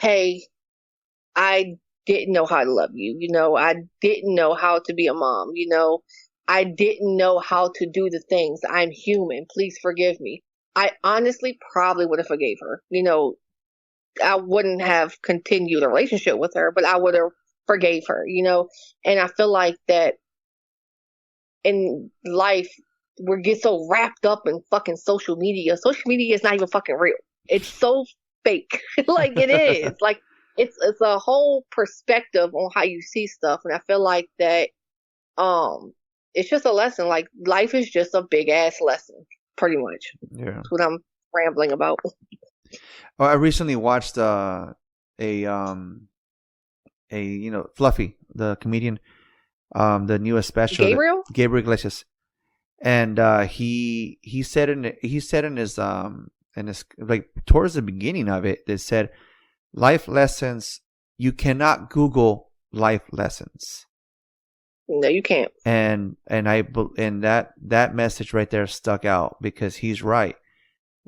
hey, I didn't know how to love you. I didn't know how to be a mom. I didn't know how to do the things. I'm human. Please forgive me. I honestly probably would have forgave her. I wouldn't have continued a relationship with her, but I would have forgave her, and I feel like that in life, we get so wrapped up in fucking social media. Social media is not even fucking real. It's so fake. Like, it is. Like, it's a whole perspective on how you see stuff. And I feel like that, it's just a lesson. Like, life is just a big ass lesson, pretty much. Yeah. That's what I'm rambling about. Oh, I recently watched Fluffy, the comedian, the newest special. Gabriel Iglesias. And he said in his like towards the beginning of it, they said life lessons, you cannot Google life lessons. No, you can't. And that message right there stuck out, because he's right.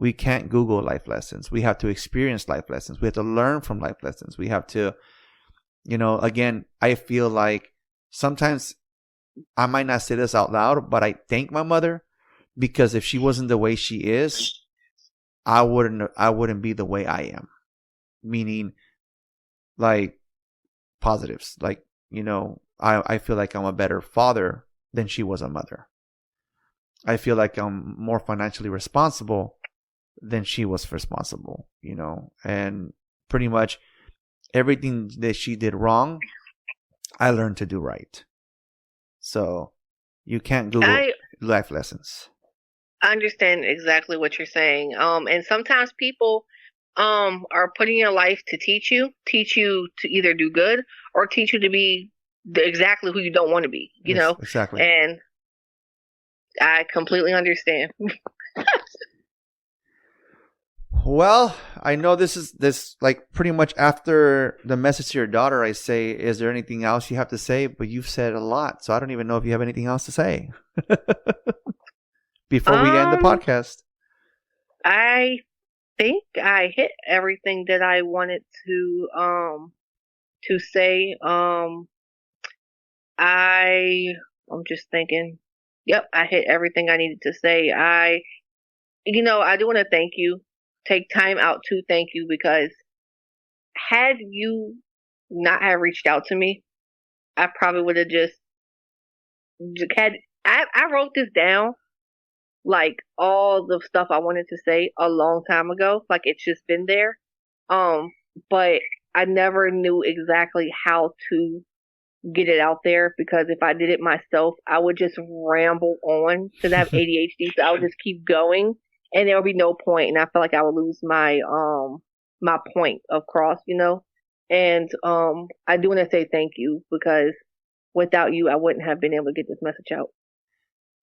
We can't Google life lessons. We have to experience life lessons. We have to learn from life lessons. We have to, again, I feel like sometimes I might not say this out loud, but I thank my mother, because if she wasn't the way she is, I wouldn't be the way I am. Meaning, like, positives. Like, I feel like I'm a better father than she was a mother. I feel like I'm more financially responsible than she was responsible, and pretty much everything that she did wrong, I learned to do right. So you can't Google life lessons. I understand exactly what you're saying. And sometimes people are put in your life to teach you to either do good or teach you to be exactly who you don't want to be, Yes, exactly. And I completely understand. Well, I know this like pretty much after the message to your daughter, I say, is there anything else you have to say? But you've said a lot, so I don't even know if you have anything else to say before we end the podcast. I think I hit everything that I wanted to say. I'm just thinking. Yep, I hit everything I needed to say. I do want to thank you. Take time out to thank you, because had you not have reached out to me, I probably would have just had. I wrote this down, like all the stuff I wanted to say a long time ago. Like, it's just been there. But I never knew exactly how to get it out there, because if I did it myself, I would just ramble on because I have ADHD, so I would just keep going and there would be no point, and I feel like I would lose my my point across, And I do want to say thank you, because without you, I wouldn't have been able to get this message out.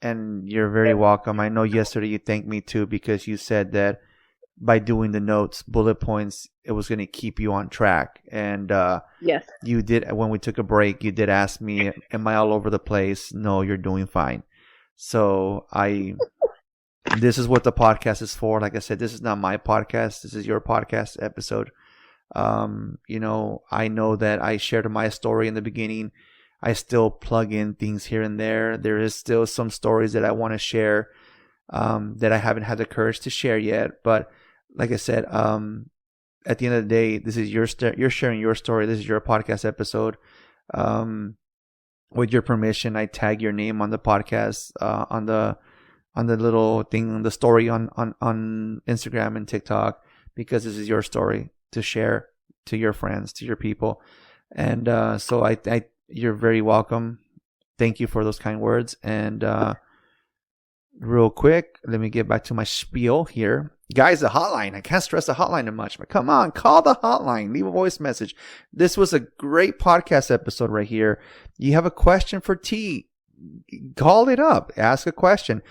And you're very welcome. I know yesterday you thanked me too, because you said that by doing the notes, bullet points, it was going to keep you on track. And yes, you did. When we took a break, you did ask me, am I all over the place? No, you're doing fine. So this is what the podcast is for. Like I said, this is not my podcast. This is your podcast episode. I know that I shared my story in the beginning. I still plug in things here and there. There is still some stories that I want to share that I haven't had the courage to share yet. But like I said, at the end of the day, this is you're sharing your story. This is your podcast episode. With your permission, I tag your name on the podcast, on the little thing, the story on Instagram and TikTok, because this is your story to share to your friends, to your people. And so you're very welcome. Thank you for those kind words. And real quick, let me get back to my spiel here. Guys, the hotline. I can't stress the hotline too much, but come on, call the hotline. Leave a voice message. This was a great podcast episode right here. You have a question for T, call it up. Ask a question.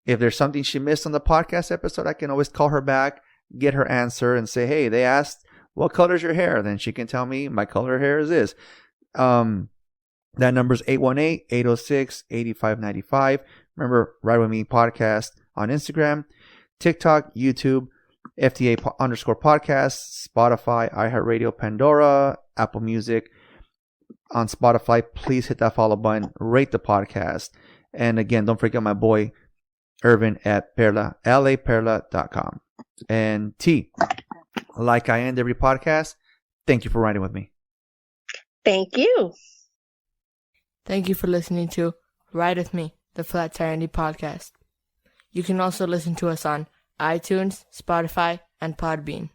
If there's something she missed on the podcast episode, I can always call her back, get her answer, and say, hey, they asked, what color is your hair? Then she can tell me my color of hair is this. That number is 818-806-8595. Remember, Ride With Me Podcast on Instagram, TikTok, YouTube, FTA_podcast, Spotify, iHeartRadio, Pandora, Apple Music. On Spotify, please hit that follow button, rate the podcast. And again, don't forget my boy, Irvin at Perla, laperla.com. And T, like I end every podcast, thank you for riding with me. Thank you. Thank you for listening to Ride With Me, the Flat Tire Indie Podcast. You can also listen to us on iTunes, Spotify, and Podbean.